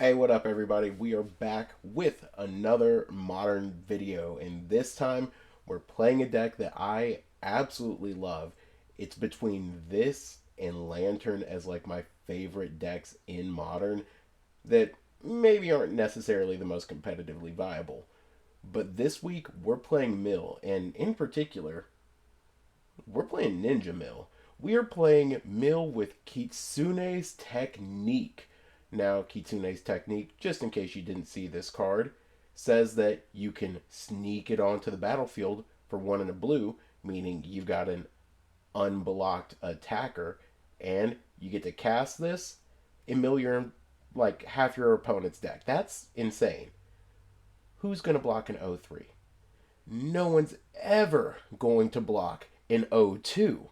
Hey, what up, everybody? We are back with another modern video, and this time we're playing a deck that I absolutely love. It's between this and Lantern as like my favorite decks in modern that maybe aren't necessarily the most competitively viable. But this week we're playing Mill, and in particular, we're playing Ninja Mill. We are playing Mill with Kitsune's Technique. Now, Kitsune's Technique, just in case you didn't see this card, says that you can sneak it onto the battlefield for one in a blue, meaning you've got an unblocked attacker, and you get to cast this and mill your like half your opponent's deck. That's insane. Who's gonna block an O3? No one's ever going to block an O2.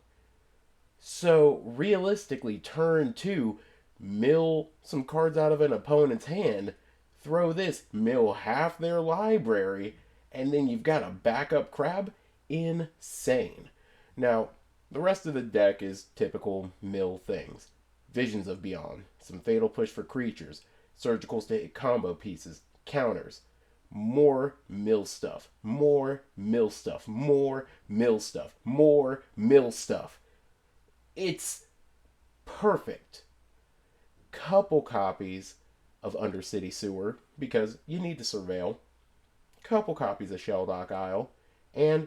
So realistically, turn two, mill some cards out of an opponent's hand, throw this, mill half their library, and then you've got a backup crab. Insane. Now, the rest of the deck is typical mill things. Visions of Beyond, some Fatal Push for creatures, Surgical State combo pieces, counters, more mill stuff, more mill stuff, more mill stuff, more mill stuff. It's perfect. Couple copies of Undercity Sewer because you need to surveil. Couple copies of Shelldock Isle and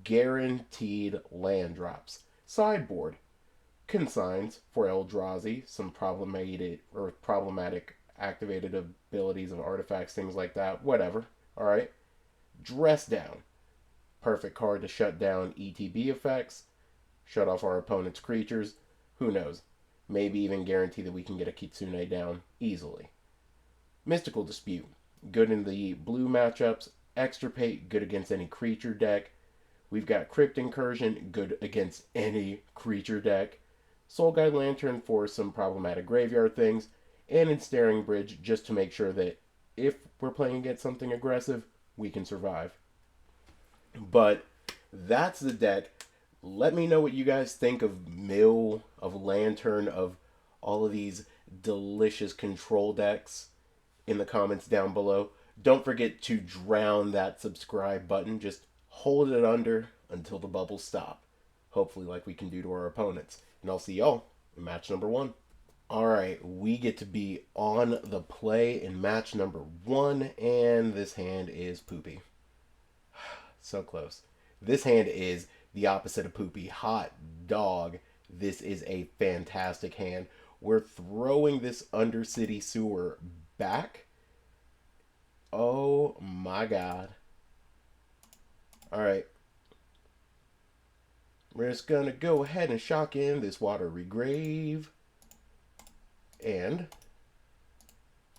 guaranteed land drops. Sideboard consigns for Eldrazi, some problematic activated abilities of artifacts, things like that. Whatever. All right. Dress Down, perfect card to shut down ETB effects, shut off our opponent's creatures. Who knows? Maybe even guarantee that we can get a Kitsune down easily. Mystical Dispute, good in the blue matchups. Extirpate, good against any creature deck. We've got Crypt Incursion, good against any creature deck. Soul Guide Lantern for some problematic graveyard things. And Ensnaring Bridge, just to make sure that if we're playing against something aggressive, we can survive. But that's the deck. Let me know what you guys think of Mill, of Lantern, of all of these delicious control decks in the comments down below. Don't forget to drown that subscribe button. Just hold it under until the bubbles stop. Hopefully, like we can do to our opponents. And I'll see y'all in match number 1. Alright, we get to be on the play in match number 1, and this hand is poopy. So close. This hand is the opposite of poopy. Hot dog. This is a fantastic hand. We're throwing this Undercity Sewer back. Oh my god. Alright. We're just going to go ahead and shock in this Watery Grave. And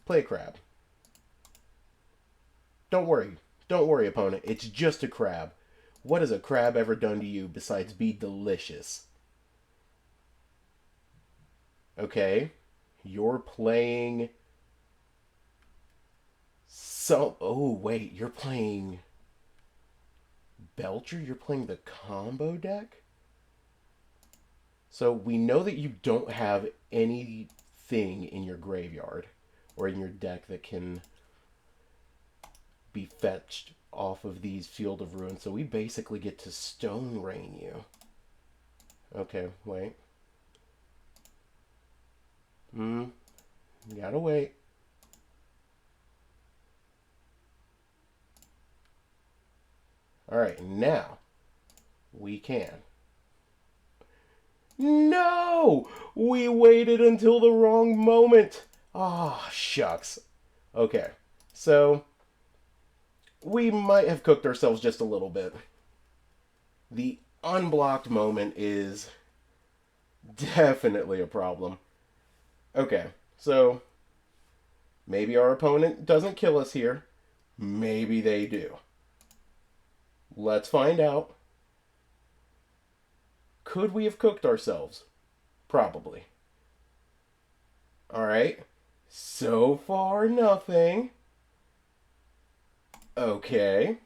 play a crab. Don't worry. Don't worry, opponent. It's just a crab. What has a crab ever done to you besides be delicious? Okay. You're playing... Oh, wait. You're playing... Belcher? You're playing the combo deck? So we know that you don't have anything in your graveyard or in your deck that can be fetched off of these Field of Ruin. So we basically get to Stone Rain you. Okay, wait. Gotta wait. Alright, now we can. No! We waited until the wrong moment. Ah, shucks. Okay, so we might have cooked ourselves just a little bit. The unblocked moment is definitely a problem. Okay, so maybe our opponent doesn't kill us here. Maybe they do. Let's find out. Could we have cooked ourselves? Probably. Alright. So far, nothing. Okay.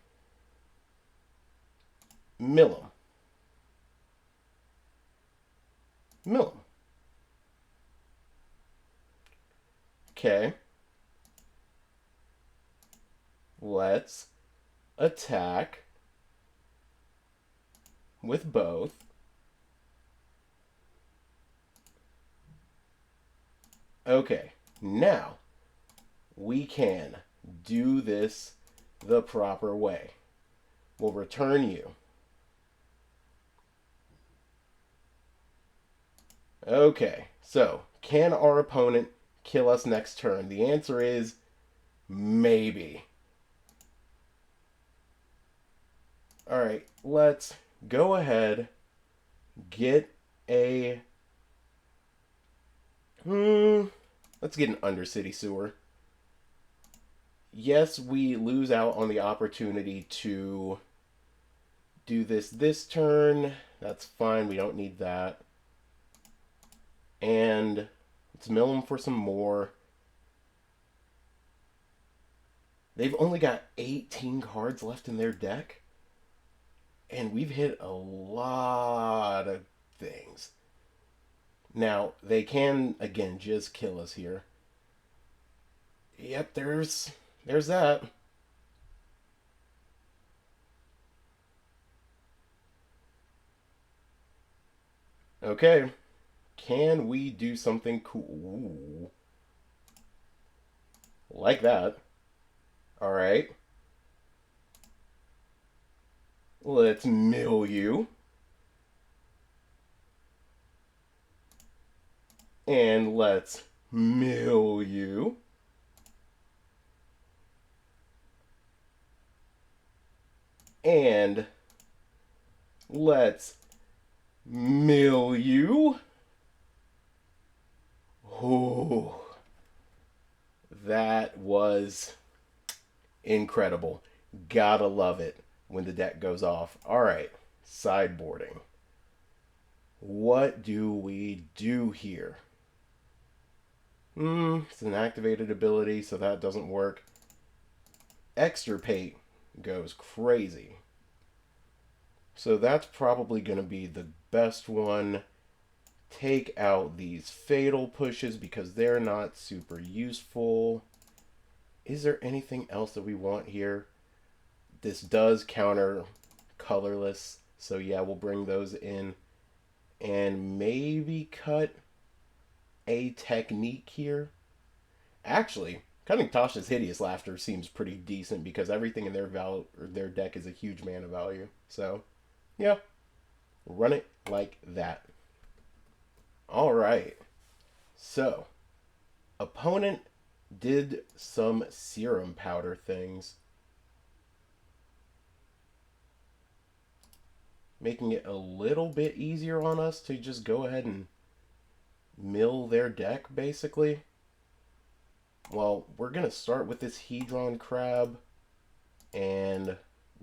Mill 'em. Mill 'em. Okay. Let's attack with both. Okay, now we can do this the proper way. We'll return you. Okay, so can our opponent kill us next turn? The answer is maybe. Alright, let's go ahead, get a. Let's get an Undercity Sewer. Yes, we lose out on the opportunity to do this turn. That's fine, we don't need that. And let's mill them for some more. They've only got 18 cards left in their deck. And we've hit a lot of things. Now, they can, again, just kill us here. Yep, there's that. Okay. Can we do something cool? Like that. Alright. Let's mill you. And let's mill you. And let's mill you. Oh, that was incredible. Gotta love it when the deck goes off. Alright, sideboarding. What do we do here? It's an activated ability, so that doesn't work. Extirpate goes crazy. So that's probably going to be the best one. Take out these fatal pushes because they're not super useful. Is there anything else that we want here? This does counter colorless, so yeah, we'll bring those in. And maybe cut a technique here. Actually, cutting Tasha's Hideous Laughter seems pretty decent because everything in their deck is a huge mana value. So, yeah, run it like that. All right. So, opponent did some serum powder things, making it a little bit easier on us to just go ahead and mill their deck, basically. Well, we're going to start with this Hedron Crab and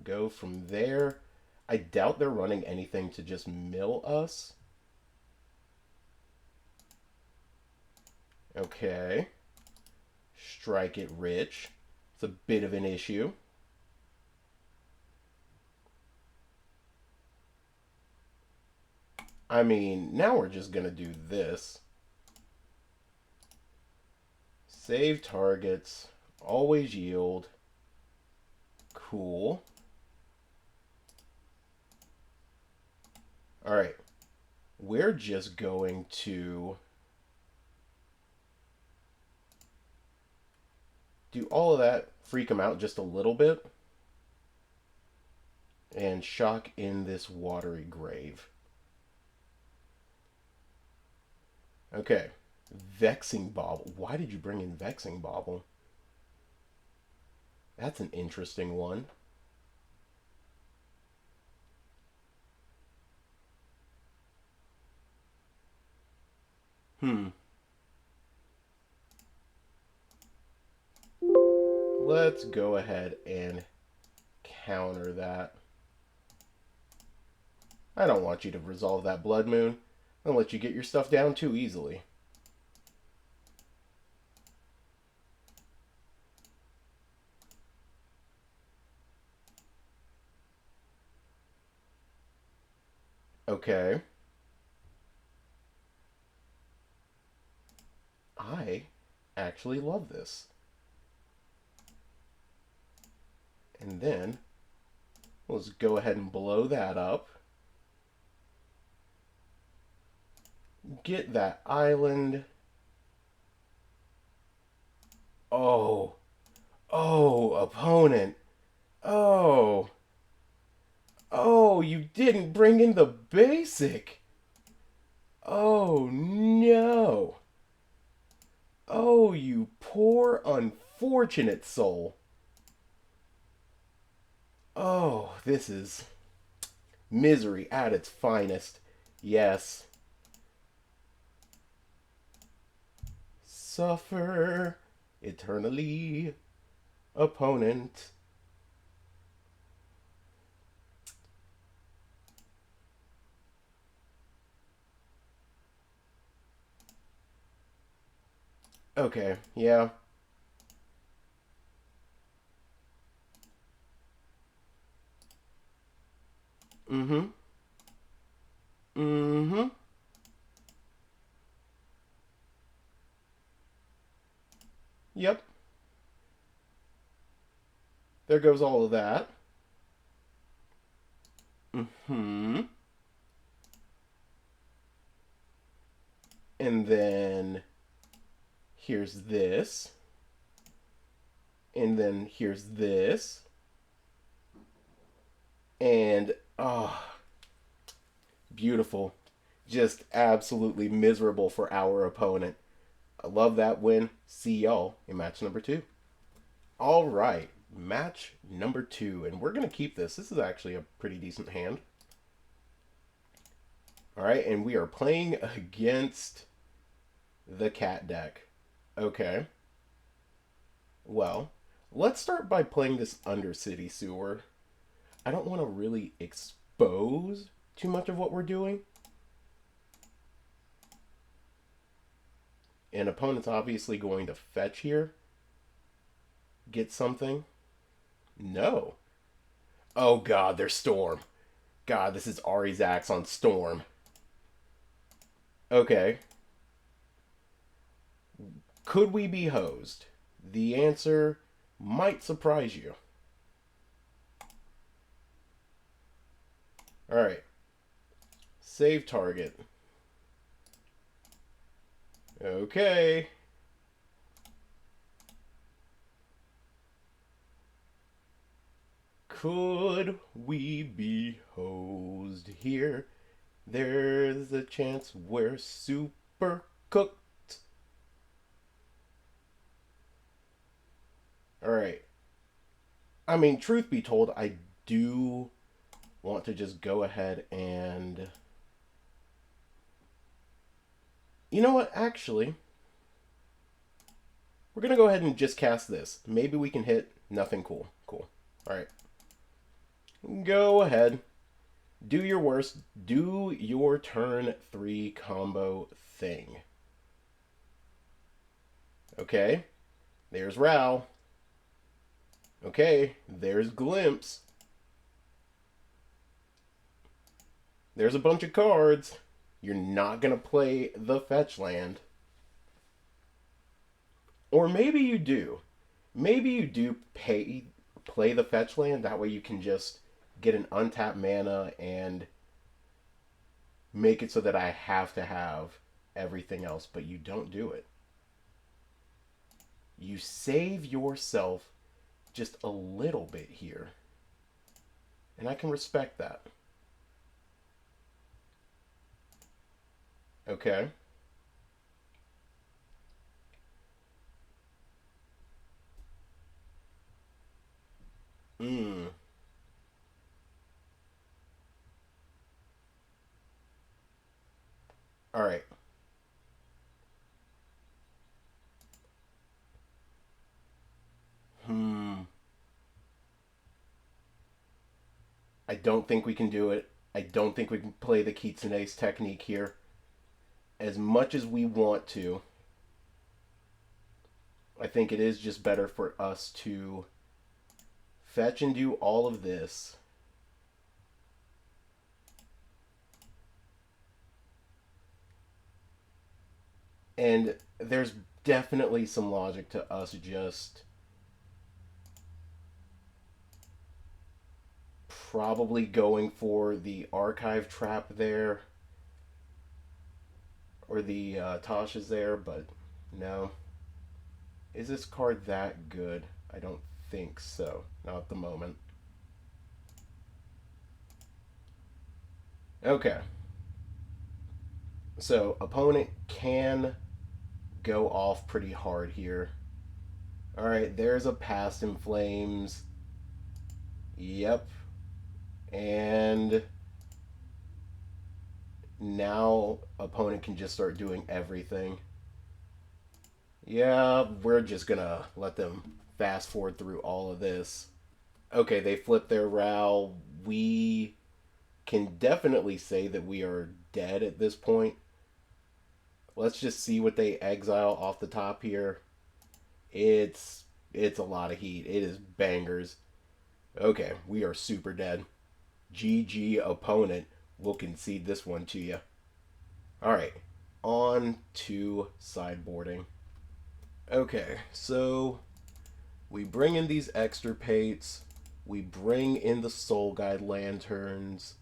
go from there. I doubt they're running anything to just mill us. Okay. Strike it rich. It's a bit of an issue. I mean, now we're just going to do this. Save targets. Always yield. Cool. Alright. We're just going to do all of that, freak them out just a little bit, and shock in this watery grave. Okay. Vexing Bauble. Why did you bring in Vexing Bauble? That's an interesting one. Let's go ahead and counter that. I don't want you to resolve that Blood Moon. I'll let you get your stuff down too easily. Okay. I actually love this. And then let's go ahead and blow that up. Get that island. Oh, oh, opponent. Oh, oh, you didn't bring in the basic. Oh, no. Oh, you poor, unfortunate soul. Oh, this is misery at its finest. Yes. Suffer eternally, opponent. Okay, yeah. Mm-hmm. Mm-hmm. Yep. There goes all of that. Mm-hmm. And then here's this. And then here's this. And beautiful. Just absolutely miserable for our opponent. I love that win. See y'all in match number 2. All right, match number 2, and we're gonna keep this. This is actually a pretty decent hand. All right, and we are playing against the cat deck. Okay. Well, let's start by playing this Undercity Sewer. I don't want to really expose too much of what we're doing. And opponent's obviously going to fetch here. Get something. No. Oh god, there's Storm. God, this is Ari's Axe on Storm. Okay. Could we be hosed? The answer might surprise you. Alright. Save target. Okay. Could we be hosed here? There's a chance we're super cooked. Alright. I mean, truth be told, I do want to just go ahead and... You know what? Actually, we're going to go ahead and just cast this. Maybe we can hit nothing cool. Cool. Alright. Go ahead. Do your worst. Do your turn 3 combo thing. Okay. There's Ral. Okay. There's Glimpse. There's a bunch of cards. You're not going to play the fetch land. Or maybe you do. Maybe you do play the fetch land. That way you can just get an untapped mana and make it so that I have to have everything else. But you don't do it. You save yourself just a little bit here. And I can respect that. Okay. Hmm. All right. Hmm. I don't think we can do it. I don't think we can play the Kitsune's technique here. As much as we want to, I think it is just better for us to fetch and do all of this. And there's definitely some logic to us just Probably going for the archive trap there, or the Tosh is there, but no. Is this card that good? I don't think so. Not at the moment. Okay. So, opponent can go off pretty hard here. Alright, there's a Past in Flames. Yep. And now opponent can just start doing everything. Yeah, we're just gonna let them fast forward through all of this. Okay, they flip their Ral. We can definitely say that we are dead at this point. Let's just see what they exile off the top here. It's it's a lot of heat. It is bangers. Okay, we are super dead. GG opponent. We'll concede this one to you. Alright, on to sideboarding. Okay, so we bring in these extirpates. We bring in the Soul Guide Lanterns.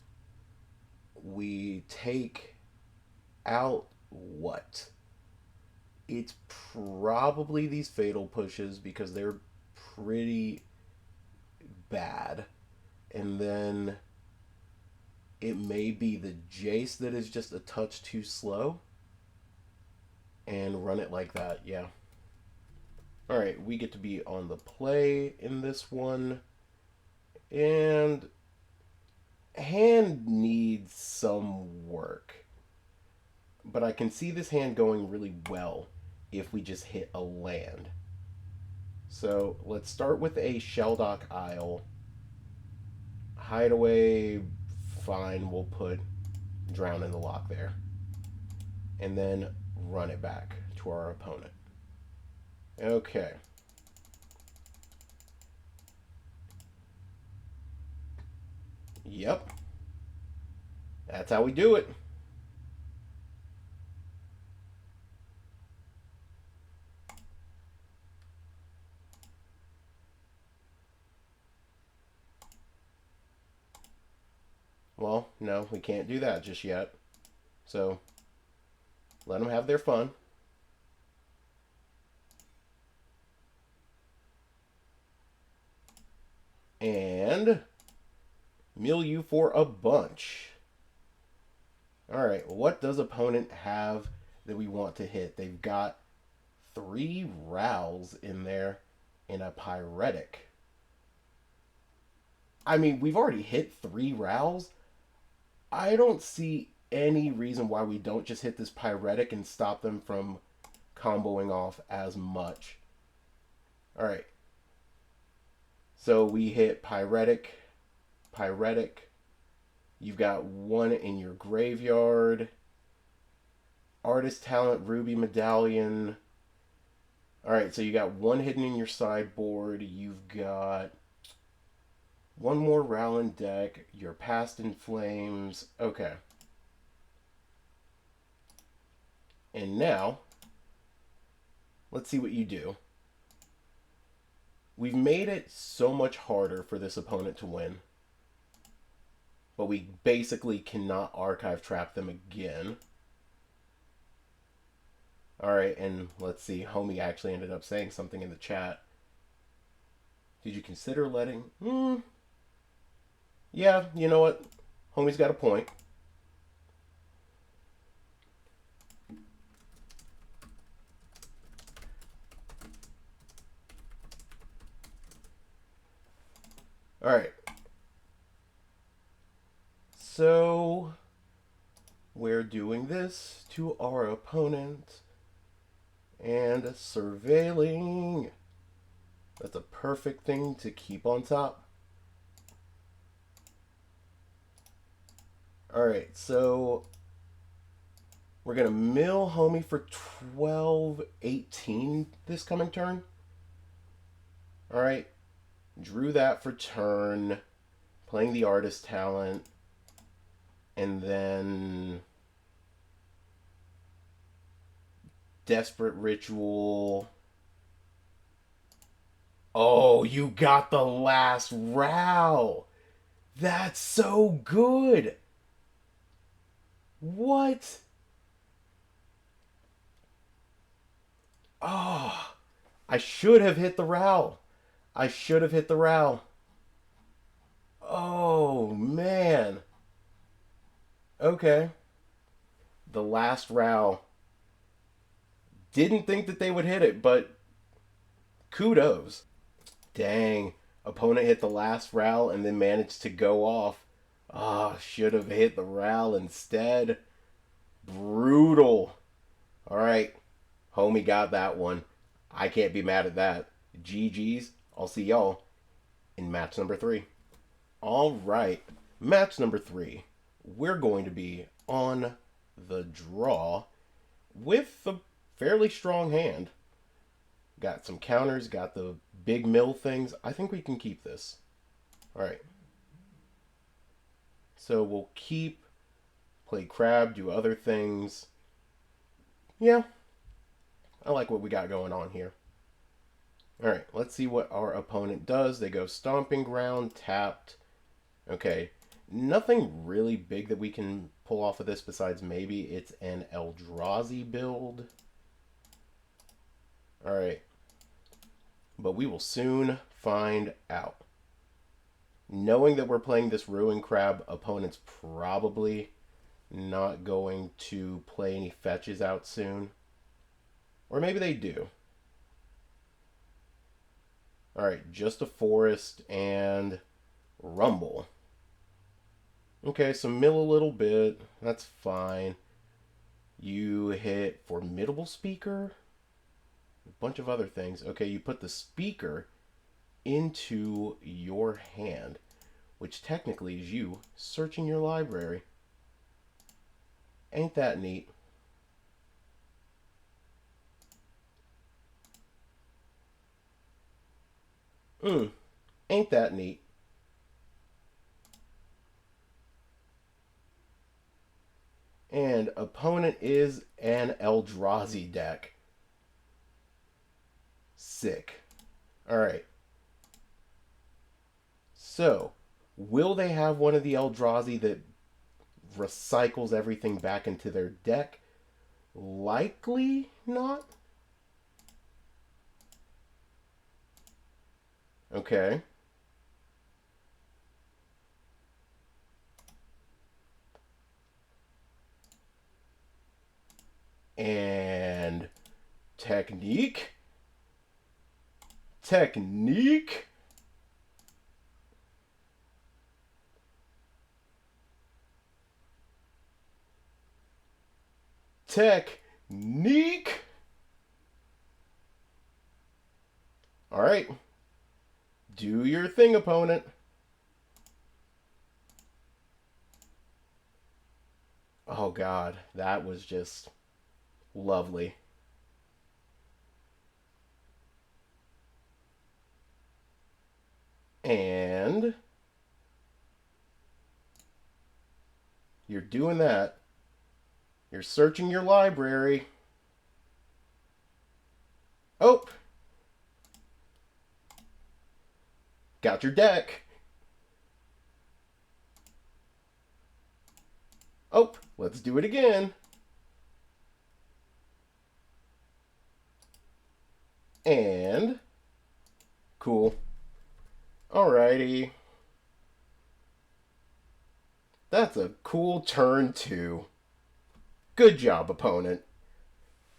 We take out what? It's probably these Fatal Pushes because they're pretty bad. And then it may be the Jace that is just a touch too slow. And run it like that, yeah. Alright, we get to be on the play in this one. And hand needs some work. But I can see this hand going really well if we just hit a land. So let's start with a Shelldock Isle. Hideaway, fine, we'll put Drown in the Lock there. And then run it back to our opponent. Okay. Yep. That's how we do it. Well, no, we can't do that just yet. So, let them have their fun. And mill you for a bunch. Alright, what does opponent have that we want to hit? They've got 3 Rals in there and a Pyretic. I mean, we've already hit 3 Rals. I don't see any reason why we don't just hit this Pyretic and stop them from comboing off as much. Alright. So we hit Pyretic, Pyretic. You've got 1 in your graveyard. Artist Talent, Ruby Medallion. Alright, so you got 1 hidden in your sideboard. You've got 1 more Rowland deck. You're Past in Flames. Okay. And now, let's see what you do. We've made it so much harder for this opponent to win. But we basically cannot archive trap them again. Alright, and let's see. Homie actually ended up saying something in the chat. Did you consider letting... Yeah, you know what? Homie's got a point. Alright. So, we're doing this to our opponent. And surveilling. That's a perfect thing to keep on top. Alright, so we're going to mill homie for 12-18 this coming turn. Alright, drew that for turn, playing the Artist Talent, and then Desperate Ritual. Oh, you got the last Ral! That's so good. What? Oh, I should have hit the RAL. I should have hit the RAL. Oh, man. Okay. The last RAL. Didn't think that they would hit it, but kudos. Dang. Opponent hit the last RAL and then managed to go off. Ah, oh, should have hit the RAL instead. Brutal. All right. Homie got that one. I can't be mad at that. GG's. I'll see y'all in match number 3. All right. Match number 3. We're going to be on the draw with a fairly strong hand. Got some counters, got the big mill things. I think we can keep this. All right. So we'll keep, play crab, do other things. Yeah, I like what we got going on here. All right, let's see what our opponent does. They go stomping ground, tapped. Okay, nothing really big that we can pull off of this besides maybe it's an Eldrazi build. All right, but we will soon find out. Knowing that we're playing this Ruin Crab, opponent's probably not going to play any fetches out soon. Or maybe they do. Alright, just a forest and rumble. Okay, so mill a little bit. That's fine. You hit formidable speaker. A bunch of other things. Okay, you put the speaker into your hand, which technically is you searching your library. Ain't that neat? Ain't that neat? And opponent is an Eldrazi deck. Sick. Alright. So, will they have one of the Eldrazi that recycles everything back into their deck? Likely not. Okay. And technique. Technique. Technique. All right. Do your thing, opponent. Oh, God. That was just lovely. And you're doing that. You're searching your library. Oh! Got your deck. Oh, let's do it again. And cool. Alrighty. That's a cool turn too. Good job, opponent.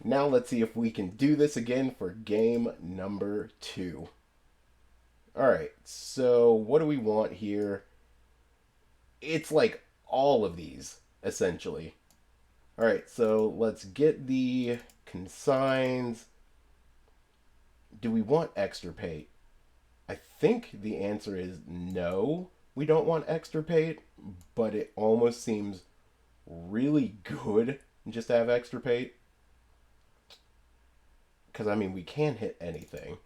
Now let's see if we can do this again for game number 2. Alright, so what do we want here? It's like all of these, essentially. Alright, so let's get the consigns. Do we want extirpate? I think the answer is no. We don't want extirpate, but it almost seems really good just to have extirpate. Because, I mean, we can hit anything.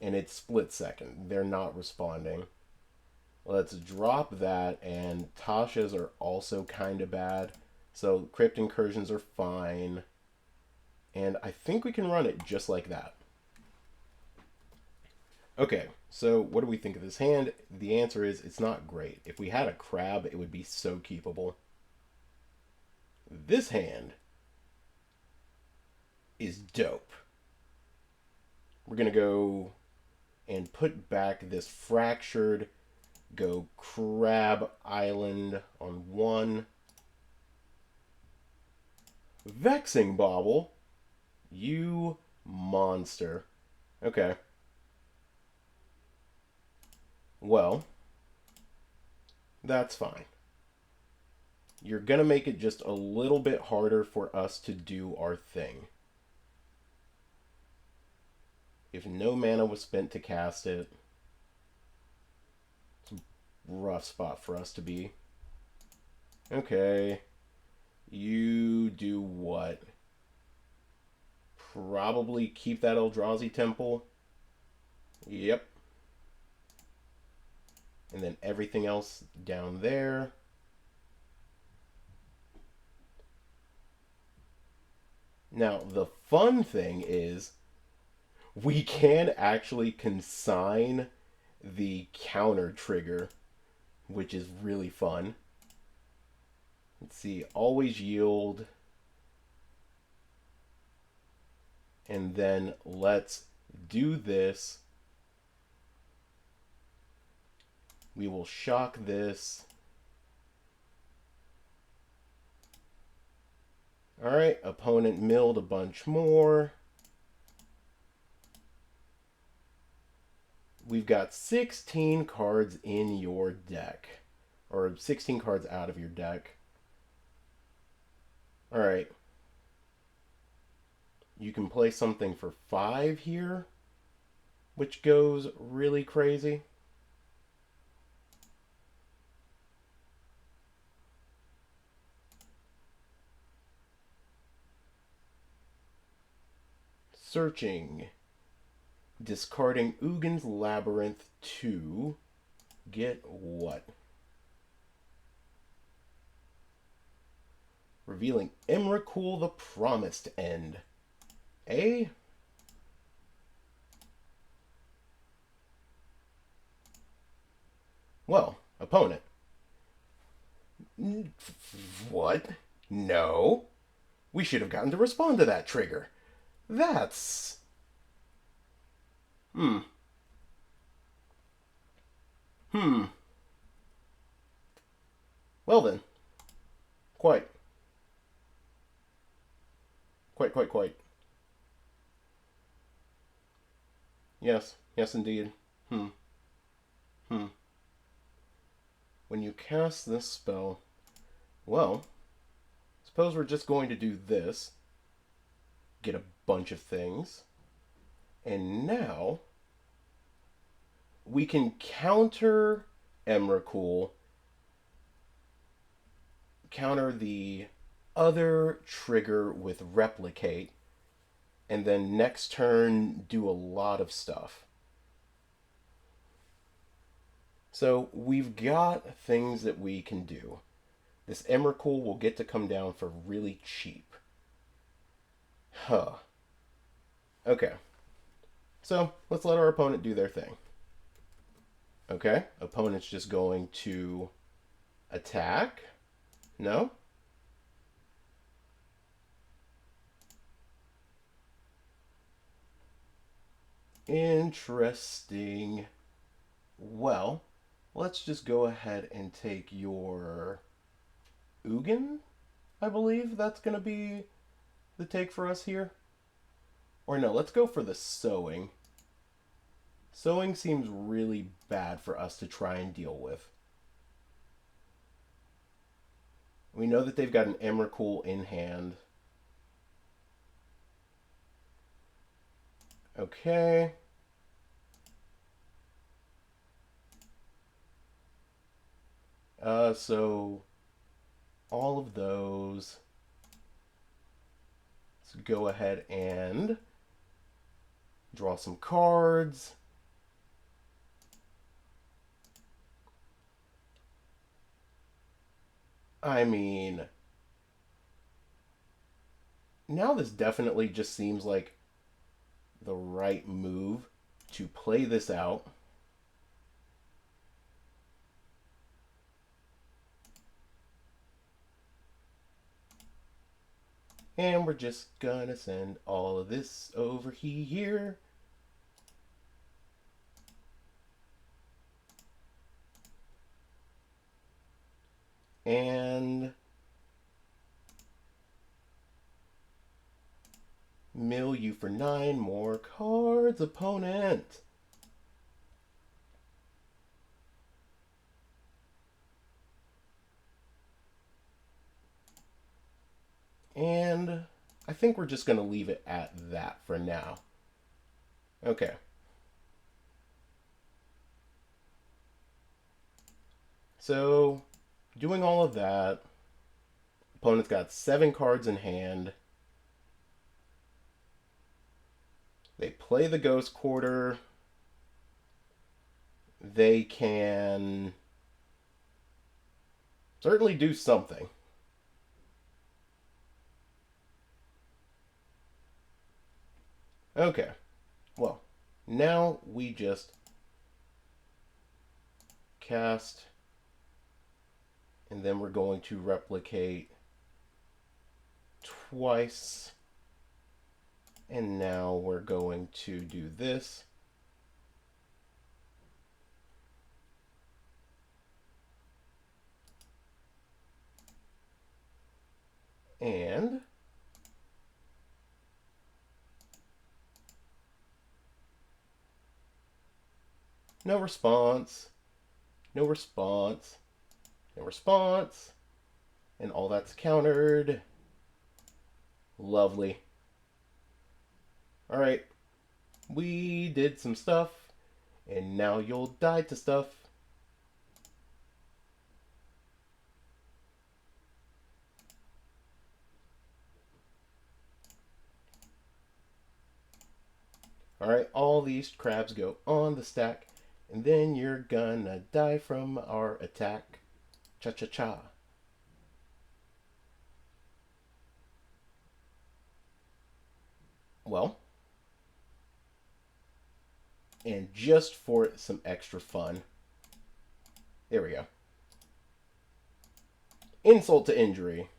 And it's split second. They're not responding. Let's drop that, and Tasha's are also kind of bad. So Crypt Incursions are fine. And I think we can run it just like that. Okay, so what do we think of this hand? The answer is it's not great. If we had a crab, it would be so keepable. This hand is dope. We're going to go and put back this fractured, go Crab Island on one. Vexing Bauble, you monster. Okay. Well, that's fine. You're going to make it just a little bit harder for us to do our thing. If no mana was spent to cast it, it's a rough spot for us to be. Okay. You do what? Probably keep that Eldrazi Temple. Yep. And then everything else down there. Now, the fun thing is we can actually consign the counter trigger, which is really fun. Let's see, always yield. And then let's do this. We will shock this. Alright, opponent milled a bunch more. We've got 16 cards in your deck. Or 16 cards out of your deck. Alright. You can play something for 5 here, which goes really crazy. Searching. Discarding Ugin's Labyrinth to get what? Revealing Emrakul the Promised End. A? Well, opponent. What? No. We should have gotten to respond to that trigger. That's... Hmm. Well then. Quite. Quite. Yes. Yes, indeed. When you cast this spell... Well, suppose we're just going to do this. Get a bunch of things. And now we can counter Emrakul, counter the other trigger with Replicate, and then next turn do a lot of stuff. So we've got things that we can do. This Emrakul will get to come down for really cheap. Huh. Okay. So, let's let our opponent do their thing. Okay, opponent's just going to attack. No? Interesting. Well, let's just go ahead and take your Ugin, I believe that's going to be the take for us here. Or no, let's go for the Sowing. Sowing seems really bad for us to try and deal with. We know that they've got an Emrakul in hand. Okay. So all of those. Let's go ahead and draw some cards. I mean, now this definitely just seems like the right move to play this out. And we're just gonna send all of this over here. And mill you for 9 more cards, opponent. And I think we're just going to leave it at that for now. Okay. So, doing all of that, opponent's got 7 cards in hand. They play the Ghost Quarter. They can certainly do something. Okay. Well, now we just cast, and then we're going to replicate twice. And now we're going to do this. And no response, no response, no response, and all that's countered. Lovely. All right, we did some stuff, and now you'll die to stuff. All right, all these crabs go on the stack, and then you're gonna die from our attack. Cha-cha-cha. Well, and just for some extra fun, there we go. Insult to injury.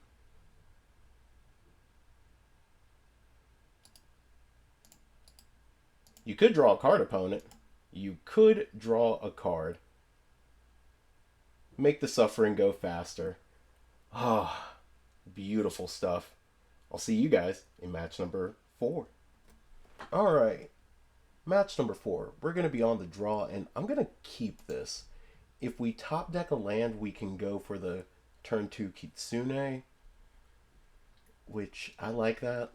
You could draw a card, opponent. You could draw a card. Make the suffering go faster. Ah, beautiful stuff. I'll see you guys in match number 4. All right. Match number 4. We're going to be on the draw, and I'm going to keep this. If we top deck a land, we can go for the turn 2 Kitsune, which I like that.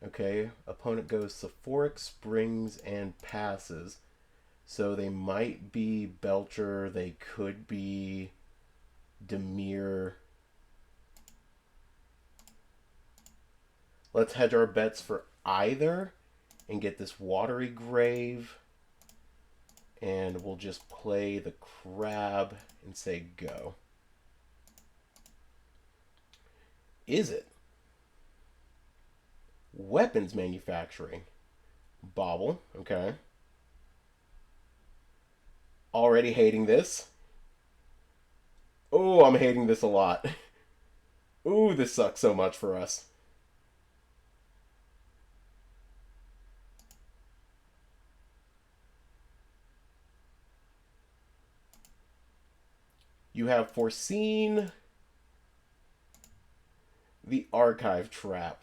Okay, opponent goes Sephoric Springs and passes. So they might be Belcher, they could be Dimir. Let's hedge our bets for either and get this Watery Grave. And we'll just play the crab and say go. Is it? Weapons manufacturing. Bobble, okay. Already hating this. Oh, I'm hating this a lot. Ooh, this sucks so much for us. You have foreseen the archive trap.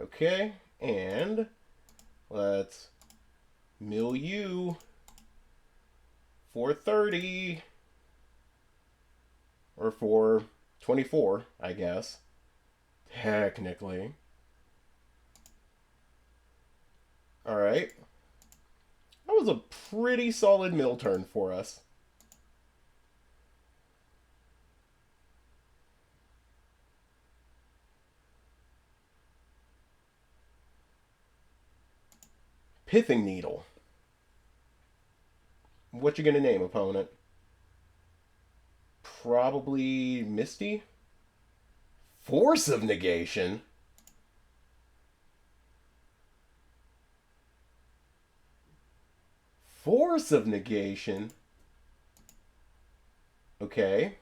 Okay, and let's mill you for 30 or for 24, I guess. Technically. All right. That was a pretty solid mill turn for us. Pithing Needle. What you gonna name, opponent? Probably Misty. Force of negation. Force of negation. Okay.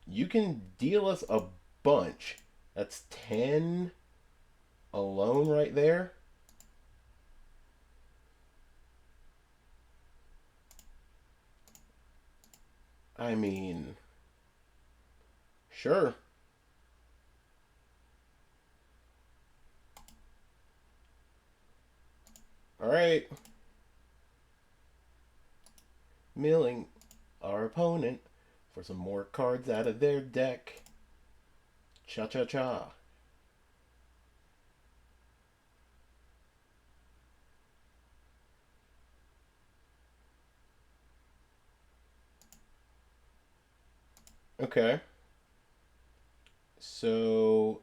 You can deal us a bunch. That's 10 alone right there. I mean, sure. All right. Milling our opponent for some more cards out of their deck. Cha cha cha. Okay. So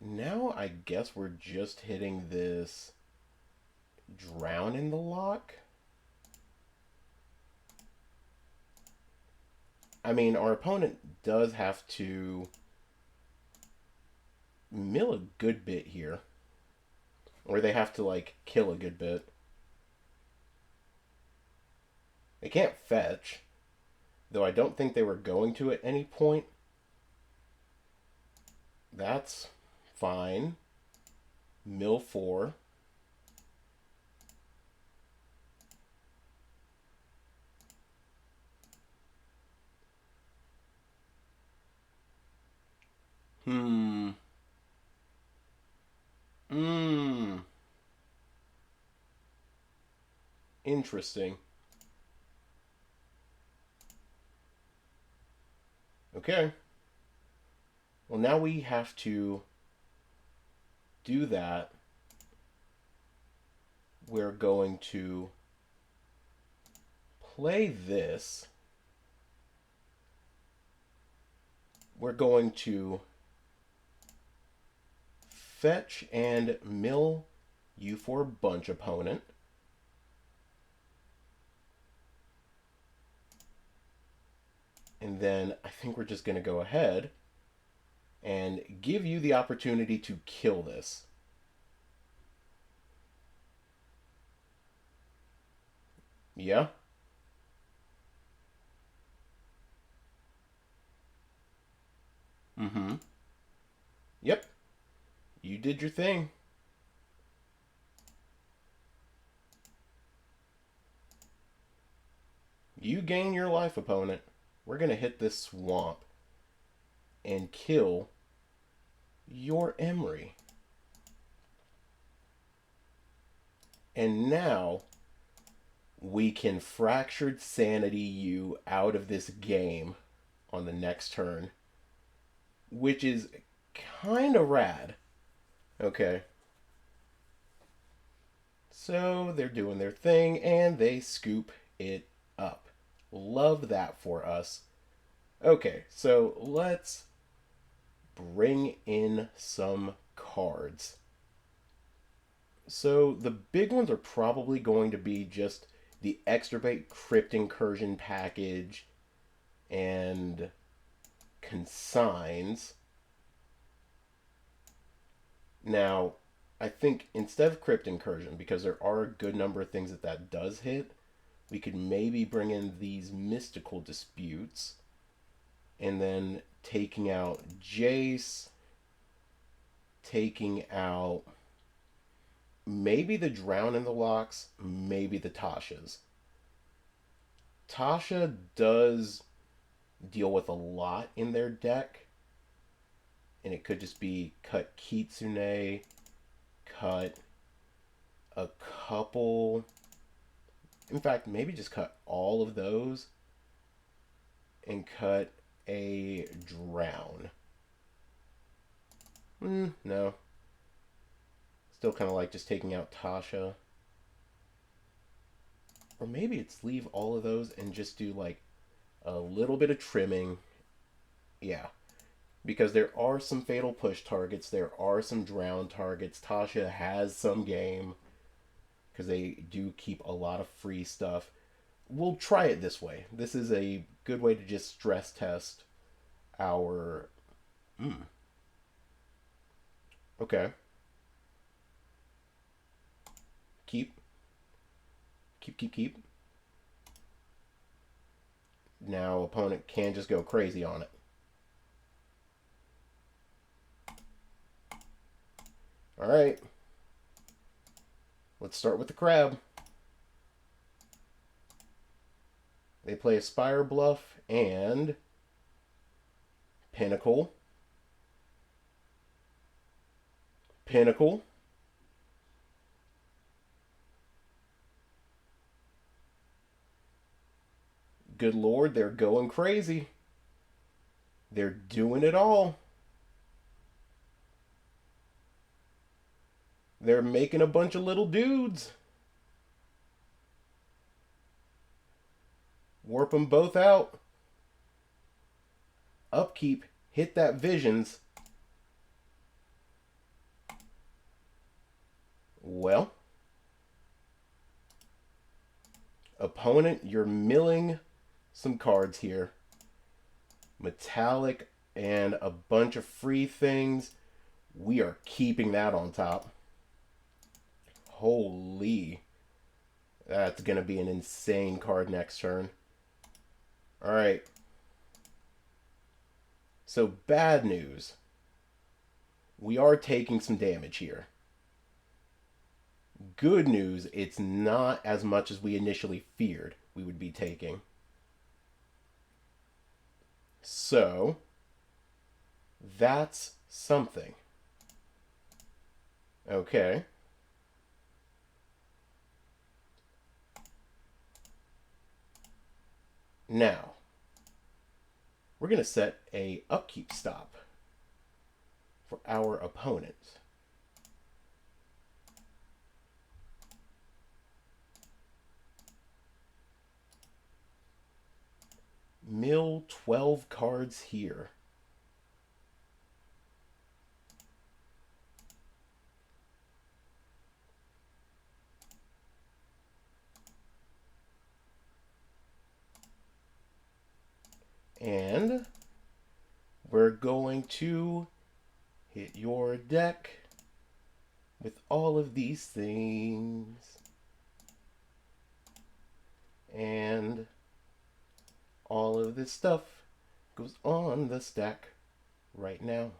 now I guess we're just hitting this drown in the lock. I mean, our opponent does have to mill a good bit here. Or they have to, like, kill a good bit. They can't fetch. Though I don't think they were going to at any point. That's fine. Mill 4. Hmm. Hmm. Interesting. Okay. Well, now we have to do that. We're going to play this. We're going to fetch and mill you for bunch opponent. And then I think we're just going to go ahead and give you the opportunity to kill this. Yeah? Mm-hmm. Yep. You did your thing. You gain your life, opponent. We're going to hit this swamp and kill your Emery. And now we can fractured sanity you out of this game on the next turn, which is kind of rad. Okay. So they're doing their thing and they scoop it up. Love that for us. Okay, so let's bring in some cards. So the big ones are probably going to be just the Exturbate Crypt Incursion package and Consigns. Now, I think instead of Crypt Incursion, because there are a good number of things that does hit, we could maybe bring in these Mystical Disputes and then taking out Jace, taking out maybe the Drown in the Locks, maybe the Tashas. Tasha does deal with a lot in their deck, and it could just be cut Kitsune, cut a couple. In fact, maybe just cut all of those and cut a Drown. No. Still kind of like just taking out Tasha. Or maybe it's leave all of those and just do like a little bit of trimming. Yeah. Because there are some fatal push targets, there are some drown targets. Tasha has some game because they do keep a lot of free stuff. We'll try it this way. This is a good way to just stress test our. Okay. Keep. Keep, keep, keep. Now opponent can just go crazy on it. Alright. Let's start with the crab. They play a Spire Bluff and Pinnacle. Pinnacle. Good lord, they're going crazy. They're doing it all. They're making a bunch of little dudes. Warp them both out. Upkeep. Hit that visions. Well. Opponent, you're milling some cards here. Metallic and a bunch of free things. We are keeping that on top. Holy. That's going to be an insane card next turn. Alright. So, bad news. We are taking some damage here. Good news, it's not as much as we initially feared we would be taking. So, that's something. Okay. Now, we're going to set a upkeep stop for our opponent. Mill 12 cards here. And we're going to hit your deck with all of these things. And all of this stuff goes on the stack right now.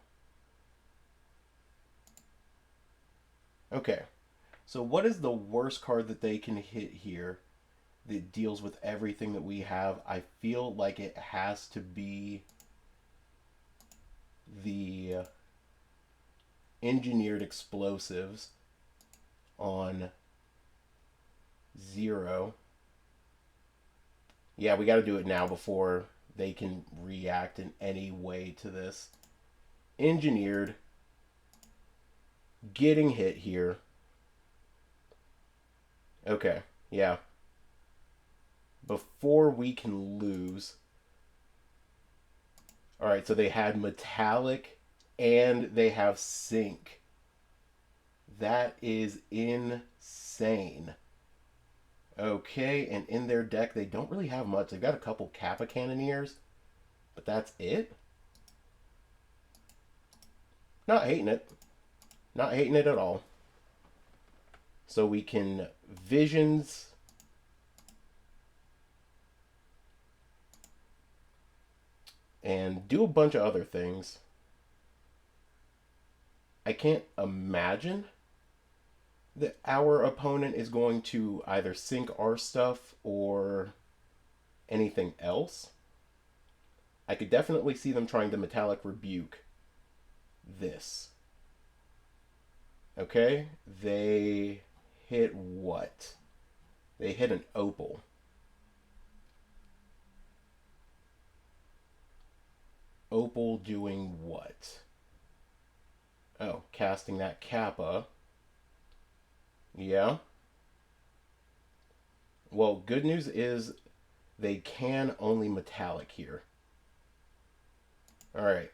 Okay, so what is the worst card that they can hit here that deals with everything that we have? I feel like it has to be the engineered explosives on 0. Yeah, we got to do it now before they can react in any way to this. Engineered. Getting hit here. Okay, yeah. Before we can lose. Alright, so they had metallic and they have sync. That is insane. Okay, and in their deck, they don't really have much. They've got a couple Kappa Cannoneers, but that's it. Not hating it. Not hating it at all. So we can Visions. And do a bunch of other things. I can't imagine that our opponent is going to either sync our stuff or anything else. I could definitely see them trying to Metallic Rebuke this. Okay, they hit what? They hit an Opal. Opal doing what? Oh, casting that Kappa. Yeah. Well, good news is they can only metallic here. Alright.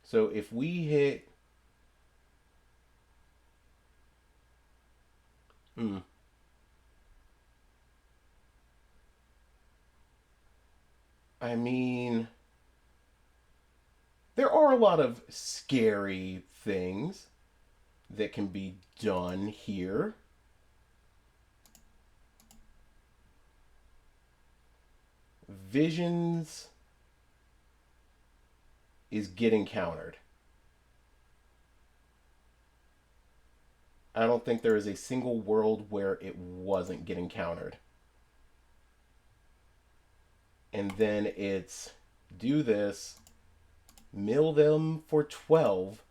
So if we hit... I mean, there are a lot of scary things that can be done here. Visions is getting countered. I don't think there is a single world where it wasn't getting countered. And then it's do this, mill them for 12,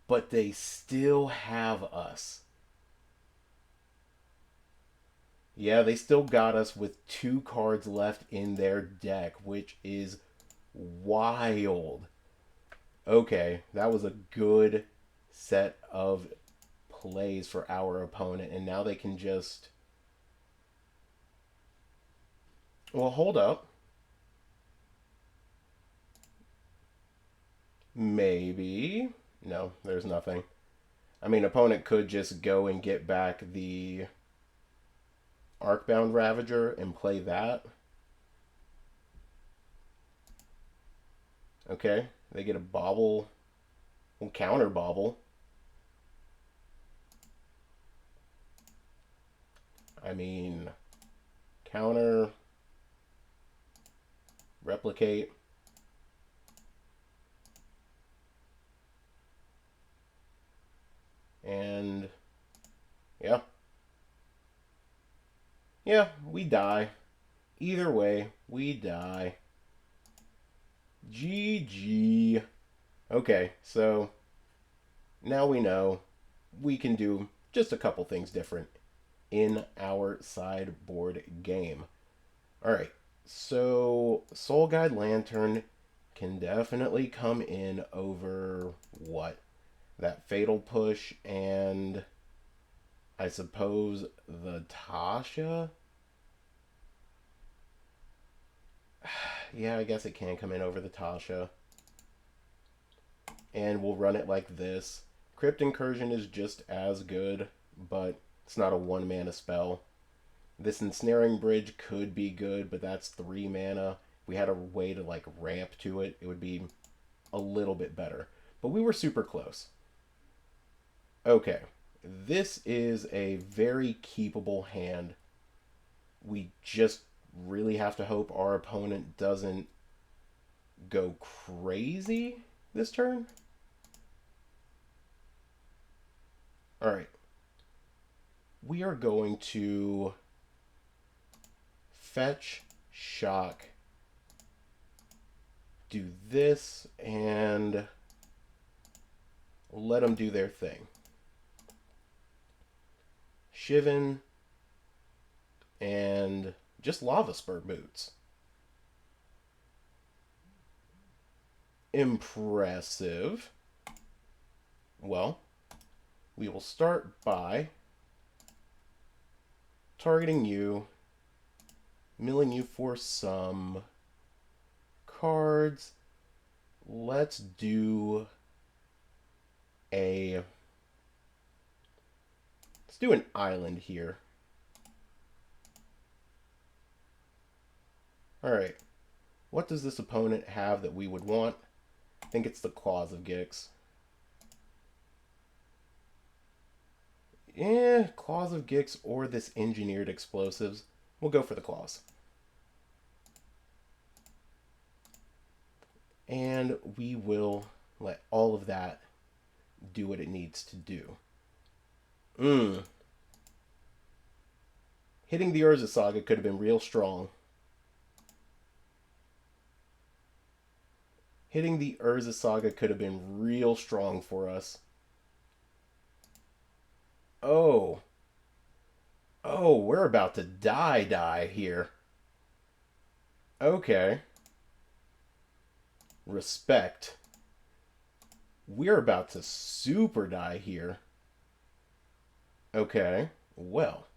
but they still have us. Yeah, they still got us with 2 cards left in their deck, which is wild. Okay, that was a good set of plays for our opponent, and now they can just. Well, hold up. Maybe. No, there's nothing. I mean, opponent could just go and get back the Arcbound Ravager and play that. Okay, they get a bobble. Well, counter bobble. I mean, counter, replicate. And yeah. Yeah, we die. Either way, we die. GG. Okay, so now we know we can do just a couple things different in our sideboard game. Alright, so Soul Guide Lantern can definitely come in over what? That Fatal Push and I suppose the Tasha? Yeah, I guess it can come in over the Tasha. And we'll run it like this. Crypt Incursion is just as good, but it's not a 1 mana spell. This Ensnaring Bridge could be good, but that's 3 mana. If we had a way to like ramp to it, it would be a little bit better. But we were super close. Okay, this is a very keepable hand. We just really have to hope our opponent doesn't go crazy this turn. Alright. We are going to fetch, shock, do this, and let them do their thing. Shivan, and just Lava Spur Boots. Impressive. Well, we will start by targeting you, milling you for some cards. Let's do a... Let's do an island here. Alright. What does this opponent have that we would want? I think it's the Claws of Gix. Yeah, Claws of Gix or this Engineered Explosives. We'll go for the Claws. And we will let all of that do what it needs to do. Hitting the Urza Saga could have been real strong. Hitting the Urza Saga could have been real strong for us. Oh. Oh, we're about to die here. Okay. Respect. We're about to super die here. Okay. Well.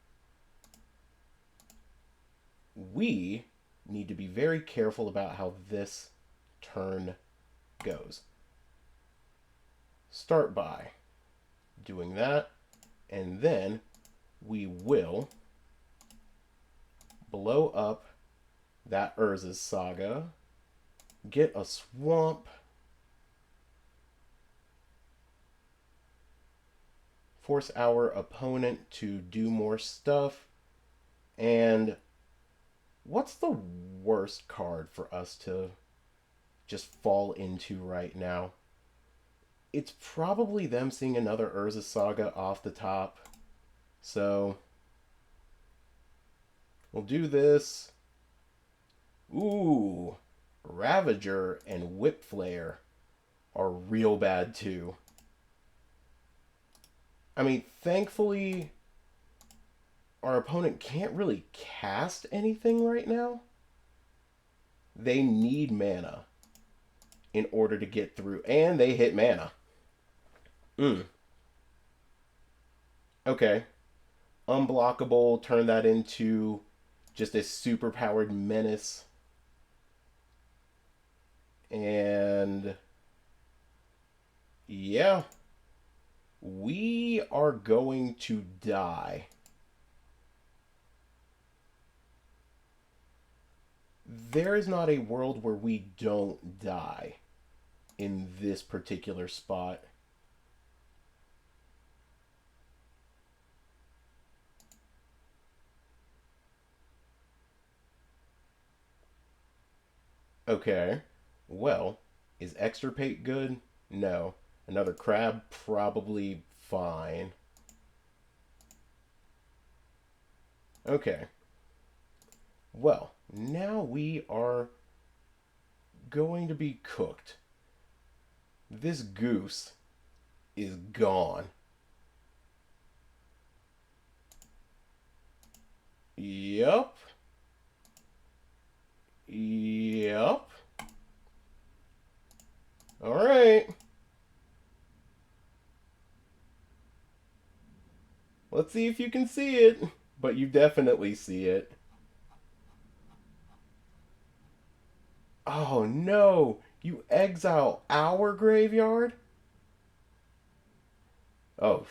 We need to be very careful about how this turn goes. Start by doing that, and then we will blow up that Urza's Saga. Get a swamp. Force our opponent to do more stuff. And what's the worst card for us to just fall into right now? It's probably them seeing another Urza Saga off the top. So we'll do this. Ooh, Ravager and Whip Flare are real bad too. I mean, thankfully, our opponent can't really cast anything right now. They need mana in order to get through, and they hit mana. Okay. Unblockable, turn that into just a super powered menace. And yeah, we are going to die. There is not a world where we don't die in this particular spot. Okay. Well, is extirpate good? No. Another crab? Probably fine. Okay. Well, now we are going to be cooked. This goose is gone. Yup. Yup. Alright. Let's see if you can see it. But you definitely see it. Oh no! You exile our graveyard? Oh,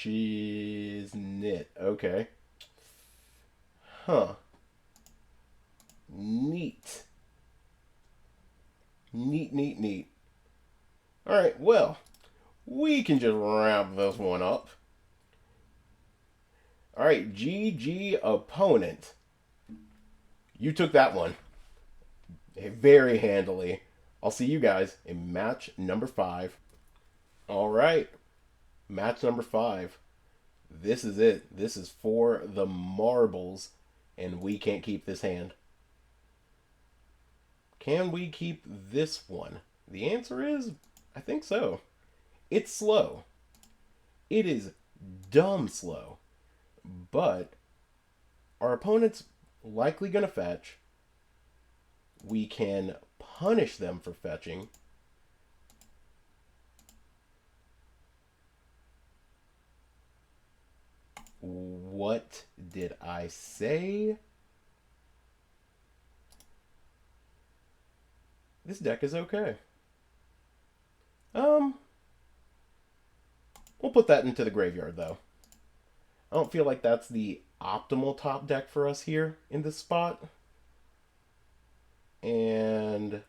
shiznit. Okay. Huh. Neat. Neat, neat, neat. Alright, well, we can just wrap this one up. Alright, GG opponent. You took that one very handily. I'll see you guys in match number 5. Alright, match number 5. This is it. This is for the marbles, and we can't keep this hand. Can we keep this one? The answer is, I think so. It's slow. It is dumb slow. But our opponent's likely going to fetch. We can punish them for fetching. What did I say? This deck is okay. We'll put that into the graveyard, though. I don't feel like that's the optimal top deck for us here in this spot. And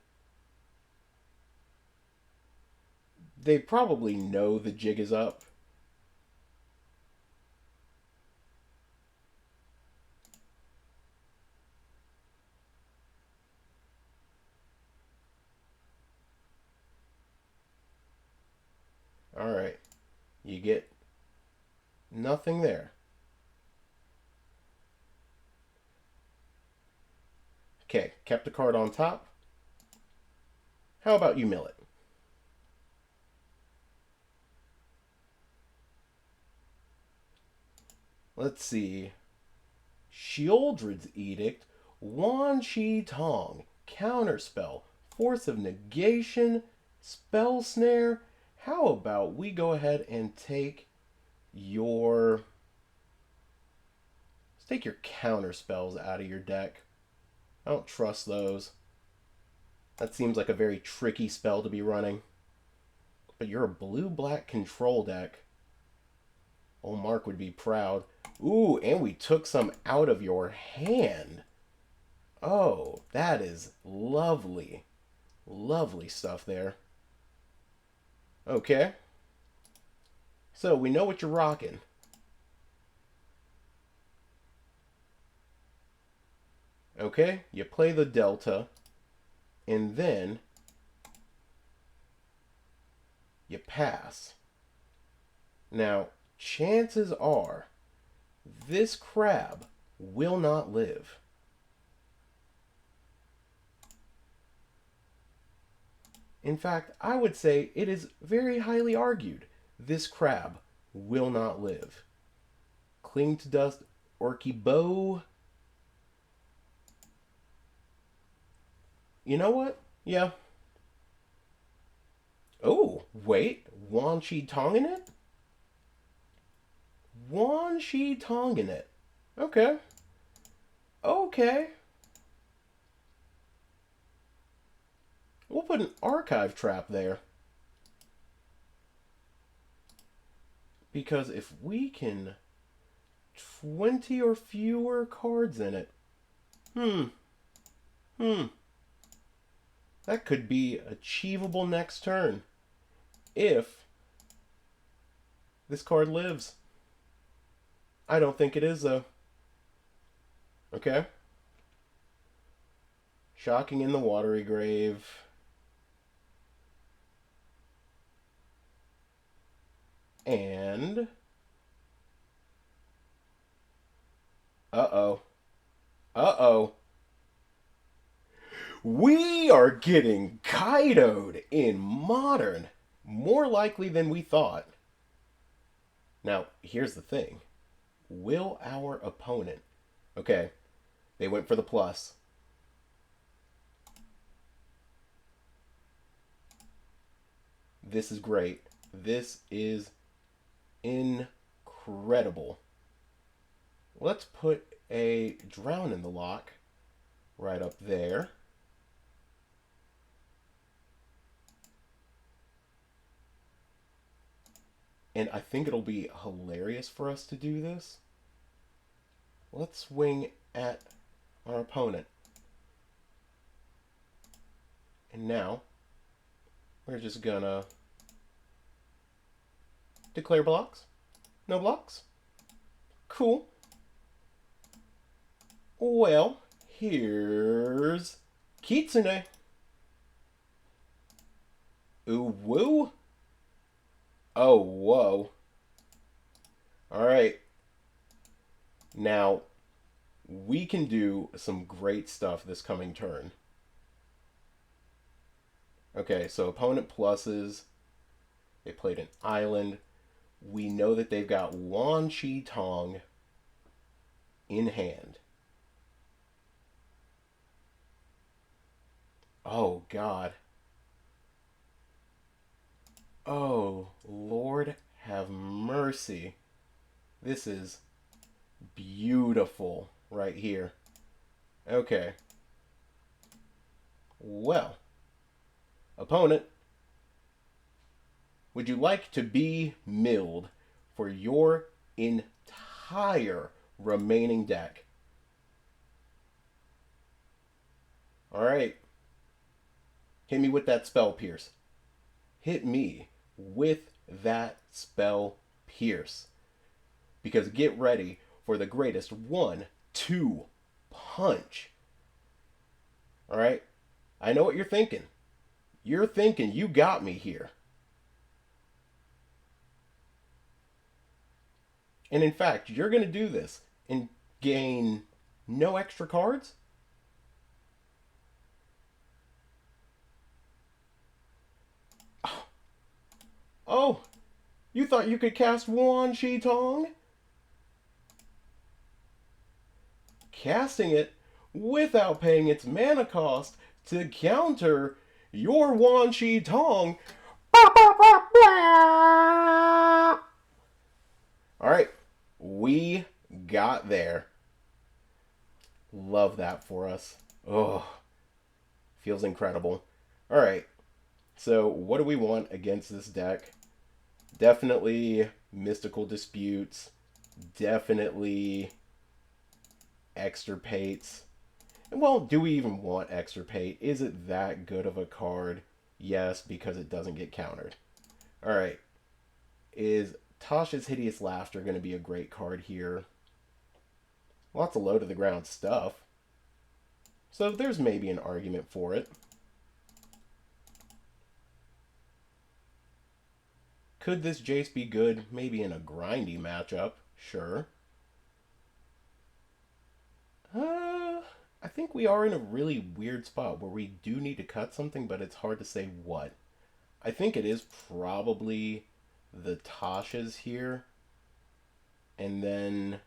they probably know the jig is up. Alright. You get nothing there. Okay, kept a card on top. How about you mill it? Let's see. Shieldred's Edict, Wan Shi Tong, Counterspell, Force of Negation, Spell Snare. How about we go ahead and take your... Let's take your counterspells out of your deck. I don't trust those. That seems like a very tricky spell to be running. But you're a blue-black control deck. Old Mark would be proud. Ooh, and we took some out of your hand. Oh, that is lovely. Lovely stuff there. Okay. So we know what you're rocking. Okay, you play the Delta, and then you pass. Now, chances are this crab will not live. In fact, I would say it is very highly argued this crab will not live. Cling to dust, Orky Bow. You know what? Yeah. Oh, wait. Wan Shi Tonging it? Wan Shi Tonging it. Okay. Okay. We'll put an archive trap there. Because if we can 20 or fewer cards in it. That could be achievable next turn. If this card lives. I don't think it is, though. Okay. Shocking in the Watery Grave. And... Uh-oh. Uh-oh. We are getting Kaido'd in Modern. More likely than we thought. Now, here's the thing. Will our opponent... Okay, they went for the plus. This is great. This is incredible. Let's put a Drown in the Lock right up there. And I think it'll be hilarious for us to do this. Let's swing at our opponent. And now, we're just gonna declare blocks. No blocks. Cool. Well, here's Kitsune. Ooh, woo. Oh, whoa. Alright. Now, we can do some great stuff this coming turn. Okay, so opponent pluses. They played an island. We know that they've got Wan Shi Tong in hand. Oh, God. Oh, Lord have mercy. This is beautiful right here. Okay. Well, opponent, would you like to be milled for your entire remaining deck? Alright. Hit me with that Spell Pierce. Hit me with that Spell Pierce. Because get ready for the greatest 1-2 punch. Alright? I know what you're thinking. You're thinking you got me here. And in fact, you're going to do this and gain no extra cards? Oh, you thought you could cast Wan Shi Tong? Casting it without paying its mana cost to counter your Wan Shi Tong. Alright, we got there. Love that for us. Oh, feels incredible. Alright, so what do we want against this deck? Definitely Mystical Disputes. Definitely Extirpates. Well, do we even want extirpate? Is it that good of a card? Yes, because it doesn't get countered. All right. Is Tasha's Hideous Laughter going to be a great card here? Lots of low to the ground stuff. So there's maybe an argument for it. Could this Jace be good? Maybe in a grindy matchup. Sure. I think we are in a really weird spot where we do need to cut something, but it's hard to say what. I think it is probably the Tasha's here. And then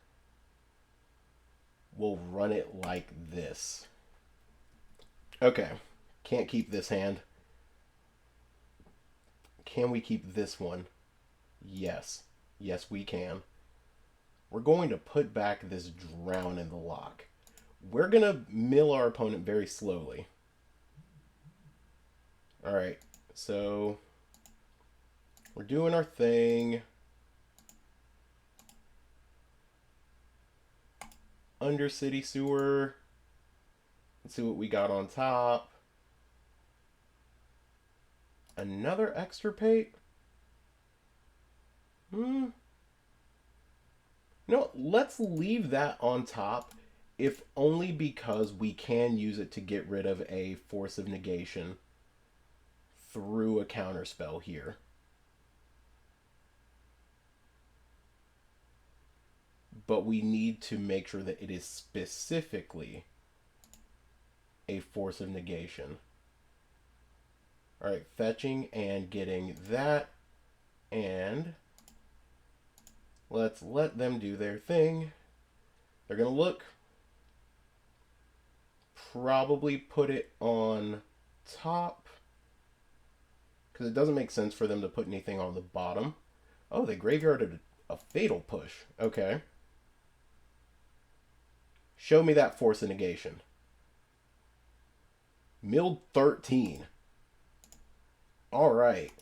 we'll run it like this. Okay. Can't keep this hand. Can we keep this one? Yes. Yes, we can. We're going to put back this Drown in the lock. We're going to mill our opponent very slowly. Alright, so we're doing our thing. Undercity Sewer. Let's see what we got on top. Another extirpate? No, let's leave that on top, if only because we can use it to get rid of a Force of Negation through a counterspell here. But we need to make sure that it is specifically a Force of Negation. Alright, fetching and getting that, and let's let them do their thing. They're going to look. Probably put it on top, because it doesn't make sense for them to put anything on the bottom. Oh, they graveyarded a Fatal Push. Okay. Show me that Force of Negation. Milled 13. Alright.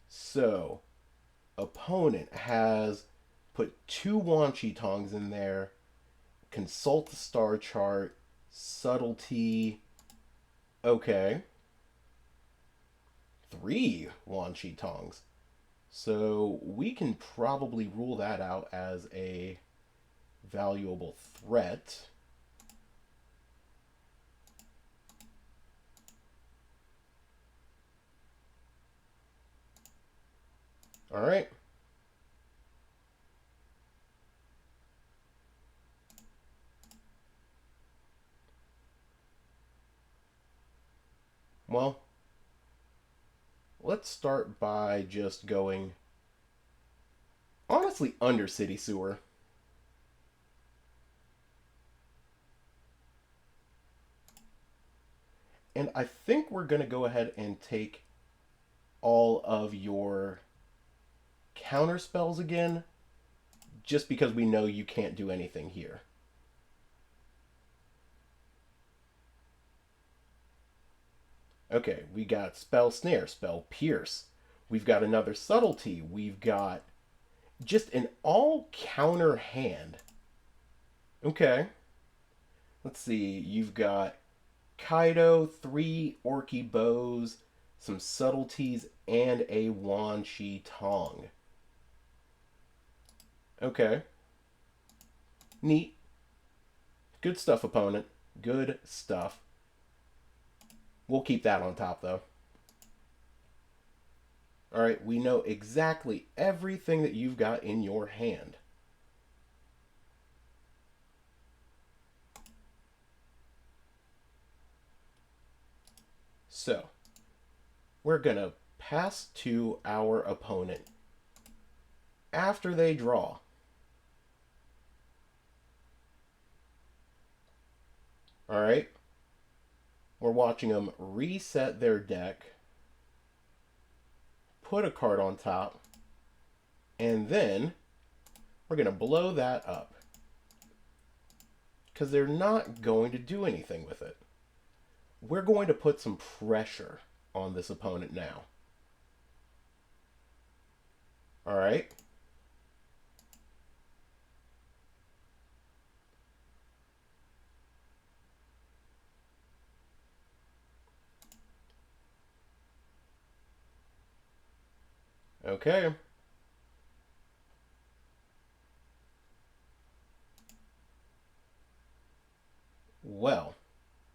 So, opponent has put 2 Wanshi Tongs in there. Consult the star chart. Subtlety. Okay. 3 Wanshi Tongs. So we can probably rule that out as a valuable threat. Alright. Well, let's start by just going, honestly, Undercity Sewer. And I think we're going to go ahead and take all of your counter spells again, just because we know you can't do anything here. Okay, we got Spell Snare, Spell Pierce. We've got another Subtlety. We've got just an all-counter hand. Okay. Let's see. You've got Kaido, 3 Orky Bows, some Subtleties, and a Wanshi Tong. Okay. Neat. Good stuff, opponent. Good stuff. We'll keep that on top, though. Alright, we know exactly everything that you've got in your hand. So, we're going to pass to our opponent after they draw. Alright? We're watching them reset their deck, put a card on top, and then we're going to blow that up. Because they're not going to do anything with it. We're going to put some pressure on this opponent now. Alright? Okay. Well,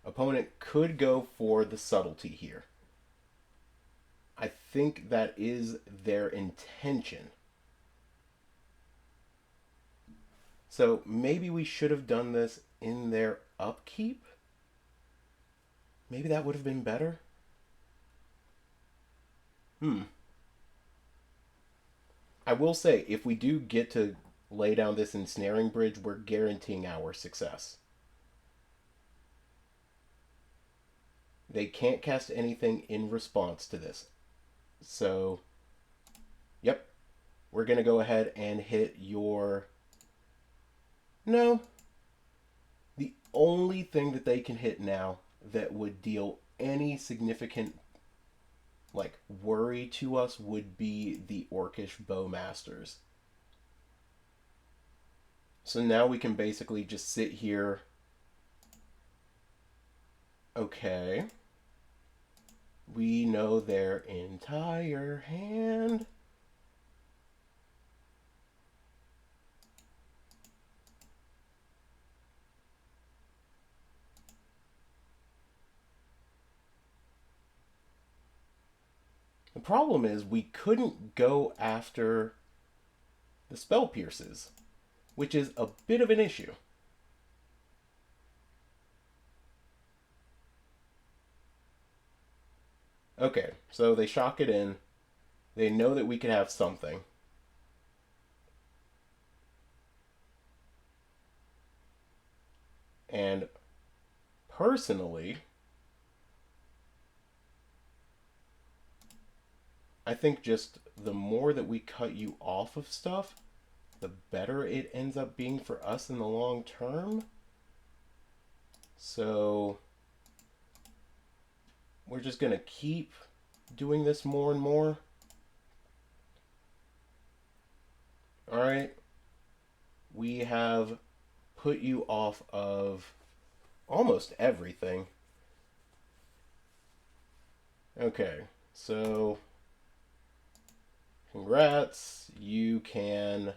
opponent could go for the subtlety here. I think that is their intention. So maybe we should have done this in their upkeep? Maybe that would have been better? Hmm. I will say, if we do get to lay down this ensnaring bridge, we're guaranteeing our success. They can't cast anything in response to this. So, yep, we're going to go ahead and hit your... No. The only thing that they can hit now that would deal any significant worry to us would be the Orcish Bowmasters. So now we can basically just sit here. Okay. We know their entire hand. The problem is we couldn't go after the spell pierces, which is a bit of an issue. Okay, so they shock it in. They know that we could have something. And personally, I think just the more that we cut you off of stuff, the better it ends up being for us in the long term. So we're just going to keep doing this more and more. All right. We have put you off of almost everything. Okay. So congrats. You can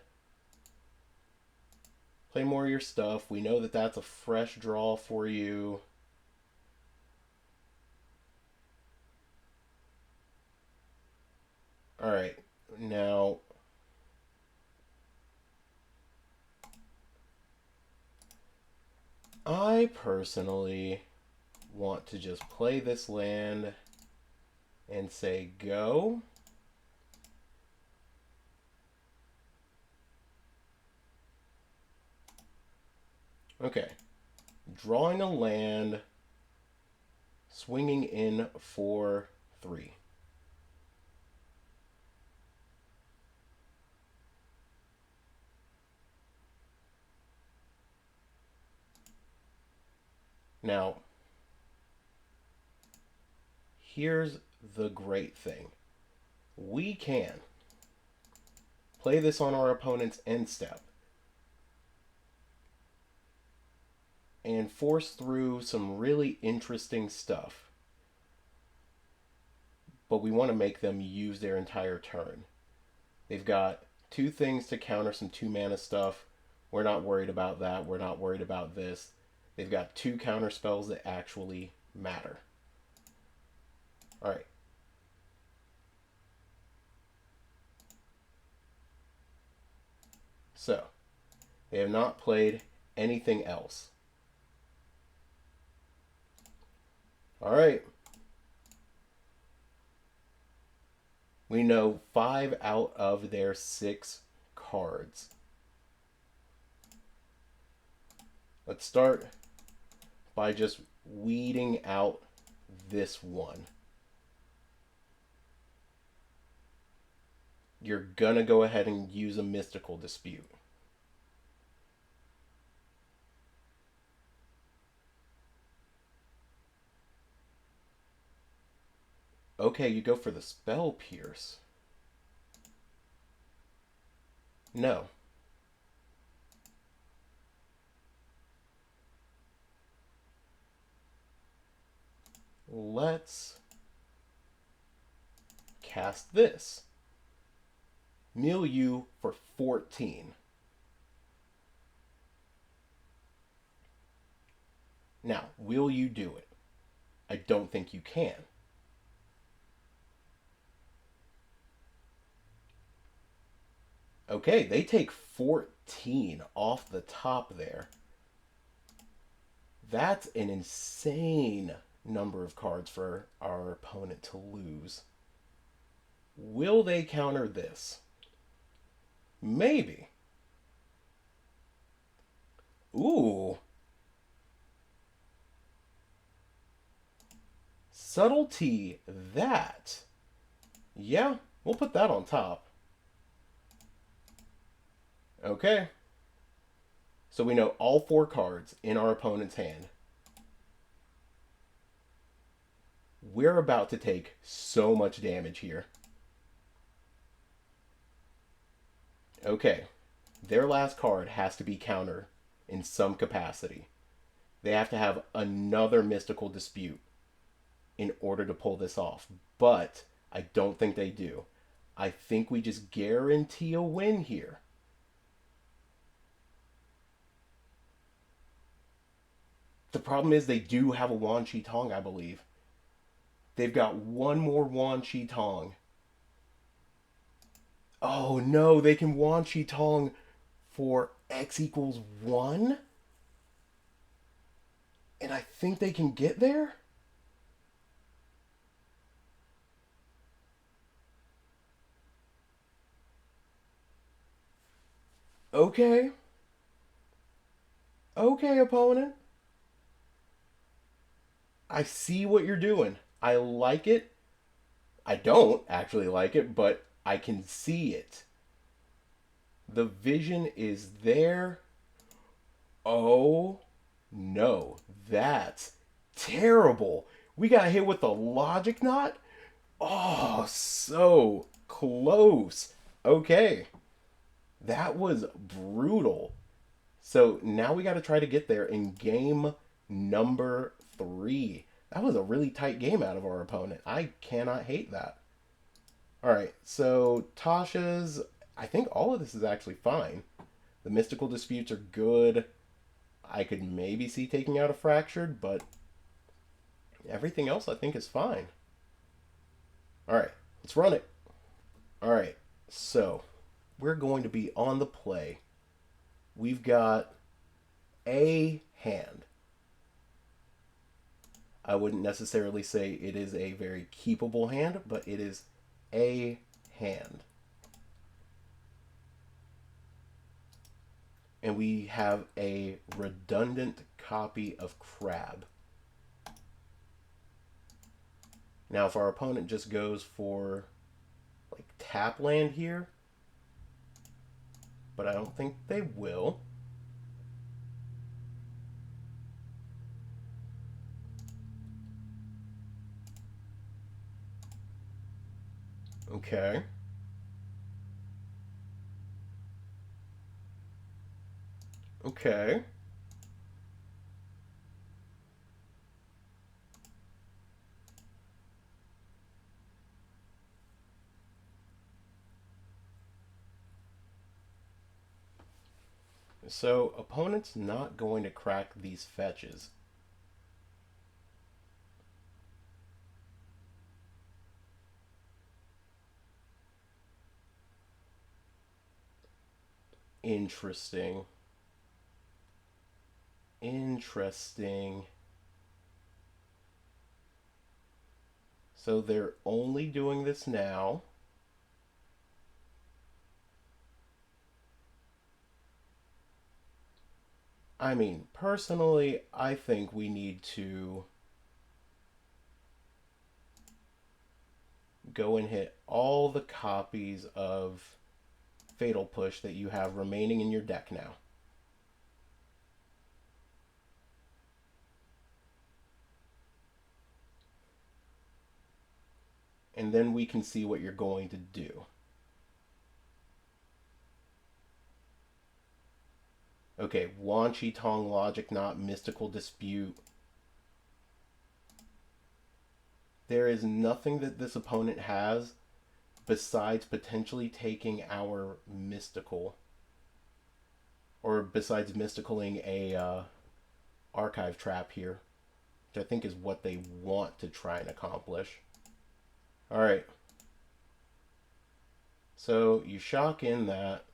play more of your stuff. We know that that's a fresh draw for you. All right. Now, I personally want to just play this land and say go. Okay. Drawing a land, swinging in for 3. Now, here's the great thing. We can play this on our opponent's end step and force through some really interesting stuff. But we want to make them use their entire turn. They've got 2 things to counter some 2-mana stuff. We're not worried about that. We're not worried about this. They've got 2 counter spells that actually matter. Alright. So, they have not played anything else. Alright. We know 5 out of their 6 cards. Let's start by just weeding out this one. You're gonna go ahead and use a mystical dispute. Okay, you go for the spell pierce. No. Let's cast this. mill you for 14. Now, will you do it? I don't think you can. Okay, they take 14 off the top there. That's an insane number of cards for our opponent to lose. Will they counter this? Maybe. Ooh. Subtlety that. Yeah, we'll put that on top. Okay. So we know all 4 cards in our opponent's hand. We're about to take so much damage here. Okay. Their last card has to be counter in some capacity. They have to have another mystical dispute in order to pull this off. But I don't think they do. I think we just guarantee a win here. The problem is they do have a Wan Shi Tong, I believe. They've got one more Wan Shi Tong. Oh no, they can Wan Shi Tong for x equals 1? And I think they can get there? Okay. Okay, opponent. I see what you're doing. I like it. I don't actually like it, but I can see it. The vision is there. Oh no, that's terrible. We got hit with the logic knot. Oh, so close. Okay, that was brutal. So now we got to try to get there in game number 3. That was a really tight game out of our opponent. I cannot hate that. All right, so Tasha's, I think all of this is actually fine. The mystical disputes are good. I could maybe see taking out a fractured, but everything else I think is fine. All right, let's run it. All right, so we're going to be on the play. We've got a hand. I wouldn't necessarily say it is a very keepable hand, but it is a hand. And we have a redundant copy of Crab. Now, if our opponent just goes for like tap land here, but I don't think they will. Okay. Okay. So, opponent's not going to crack these fetches. Interesting. Interesting. So they're only doing this now. I mean, personally, I think we need to go and hit all the copies of Fatal Push that you have remaining in your deck now. And then we can see what you're going to do. Okay, Wan Shi Tong, Logic Knot, Mystical Dispute. There is nothing that this opponent has besides potentially taking our mystical, or besides mysticaling a archive trap here, which I think is what they want to try and accomplish. All right. So you shock in that.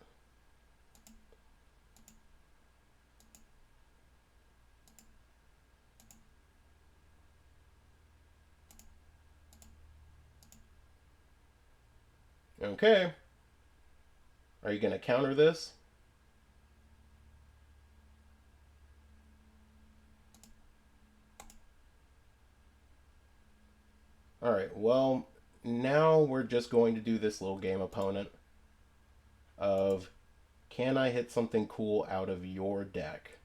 Okay. Are you going to counter this? All right. Well, now we're just going to do this little game, opponent, of can I hit something cool out of your deck?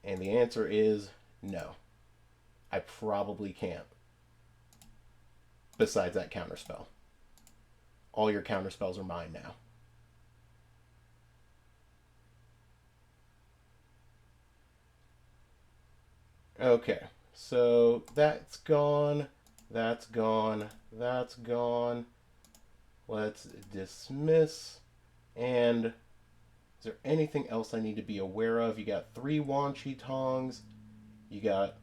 And the answer is no. I probably can't. Besides that counterspell. All your counterspells are mine now. Okay, so that's gone, that's gone, that's gone. Let's dismiss. And is there anything else I need to be aware of? You got 3 Wanshi Tongs. You got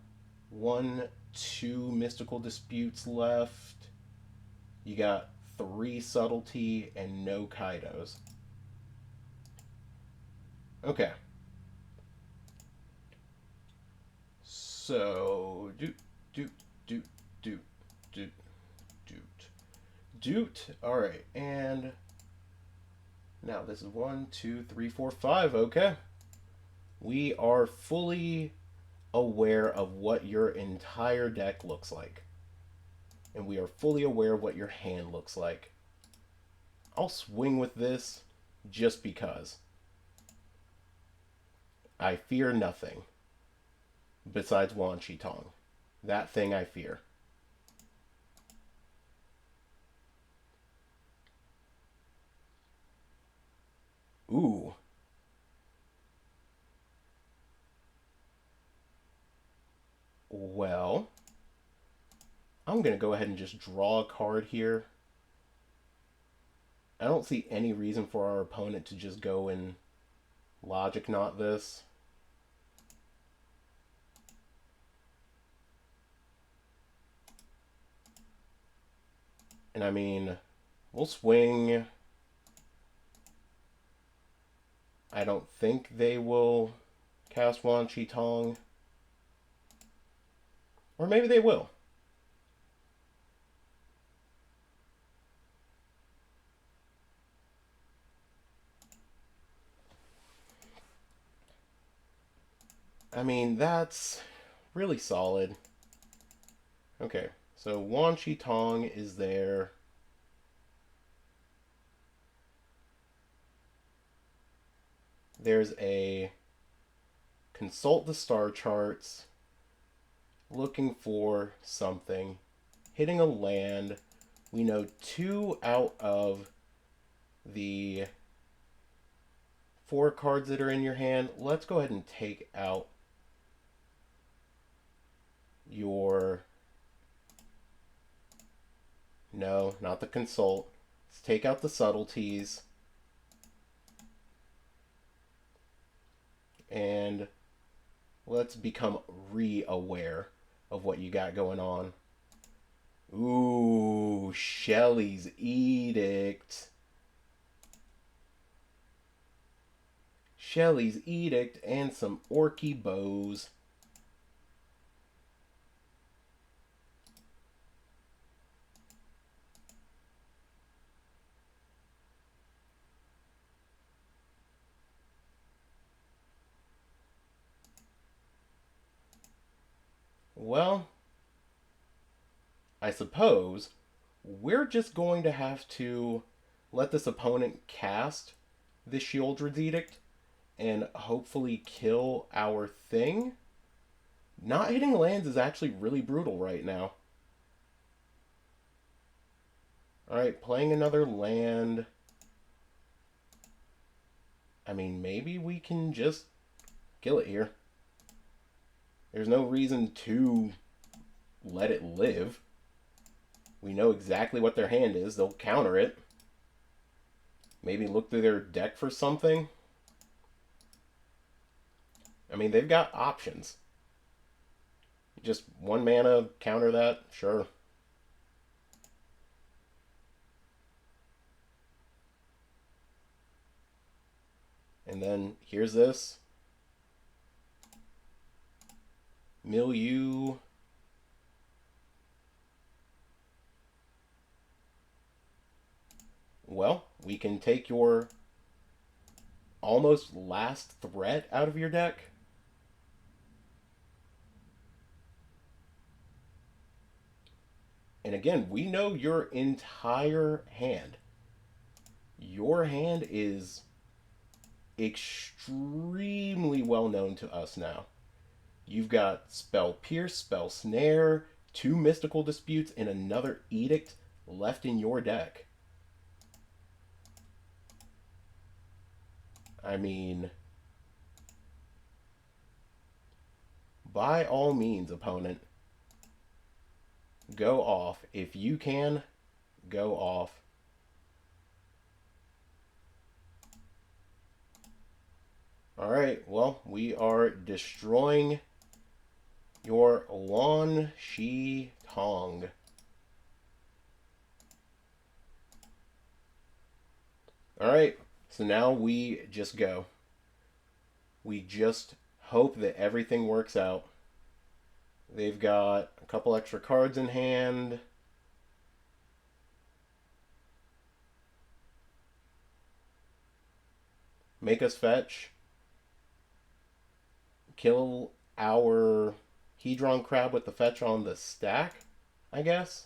1, 2 Mystical Disputes left. You got 3 Subtlety and no Kaidos. Okay. So, doot, doot, doot, doot, doot, doot. All right, and now this is 1, 2, 3, 4, 5. Okay. We are fully aware of what your entire deck looks like. And we are fully aware of what your hand looks like. I'll swing with this just because. I fear nothing besides Wanshi Tong. That thing I fear. Ooh. Well, I'm going to go ahead and just draw a card here. I don't see any reason for our opponent to just go and Logic Knot this. And I mean, we'll swing. I don't think they will cast Wanshi Tong. Or maybe they will. I mean, that's really solid. Okay, so Wanshi Tong is there. There's a consult the star charts, looking for something, hitting a land. We know 2 out of the 4 cards that are in your hand. Let's go ahead and take out your... No, not the consult. Let's take out the subtleties. And let's become re-aware of what you got going on. Ooh, Shelly's Edict. Shelly's Edict and some Orky Bows. Well, I suppose we're just going to have to let this opponent cast the Shieldred's Edict and hopefully kill our thing. Not hitting lands is actually really brutal right now. Alright, playing another land. I mean, maybe we can just kill it here. There's no reason to let it live. We know exactly what their hand is. They'll counter it. Maybe look through their deck for something. I mean, they've got options. Just 1 mana, counter that, sure. And then here's this. Milieu. Well, we can take your almost last threat out of your deck. And again, we know your entire hand. Your hand is extremely well known to us now. You've got Spell Pierce, Spell Snare, 2 Mystical Disputes, and another Edict left in your deck. I mean, by all means, opponent, go off. If you can, go off. Alright, well, we are destroying your Wan Shi Tong. Alright, so now we just go. We just hope that everything works out. They've got a couple extra cards in hand. Make us fetch. Kill our Hedron Crab with the fetch on the stack, I guess.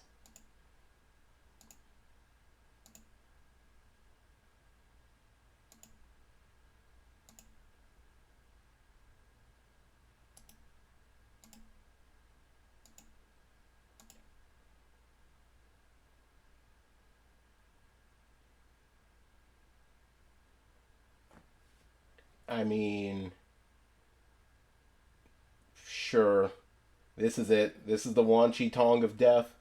I mean, sure. This is it. This is the Wan Chi Tong of death.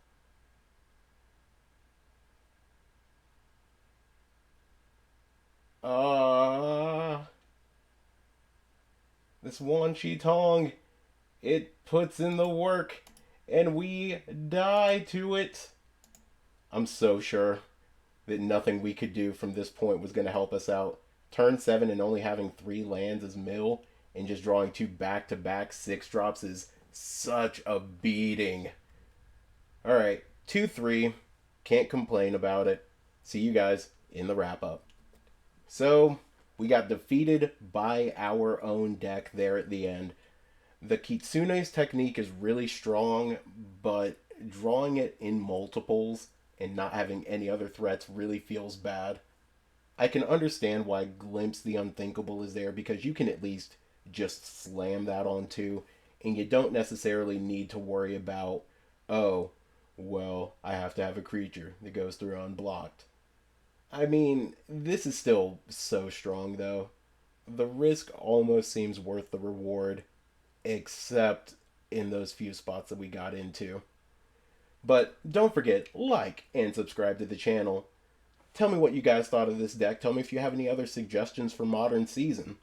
This Wan Chi Tong, it puts in the work, and we die to it. I'm so sure that nothing we could do from this point was going to help us out. Turn 7 and only having 3 lands as mill and just drawing 2 back-to-back 6-drops is such a beating. Alright, 2-3. Can't complain about it. See you guys in the wrap-up. So, we got defeated by our own deck there at the end. The Kitsune's technique is really strong, but drawing it in multiples and not having any other threats really feels bad. I can understand why Glimpse the Unthinkable is there, because you can at least just slam that on 2, and you don't necessarily need to worry about, oh, well, I have to have a creature that goes through unblocked. I mean, this is still so strong, though. The risk almost seems worth the reward, except in those few spots that we got into. But don't forget, like and subscribe to the channel. Tell me what you guys thought of this deck. Tell me if you have any other suggestions for Modern Season.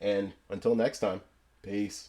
And until next time, peace.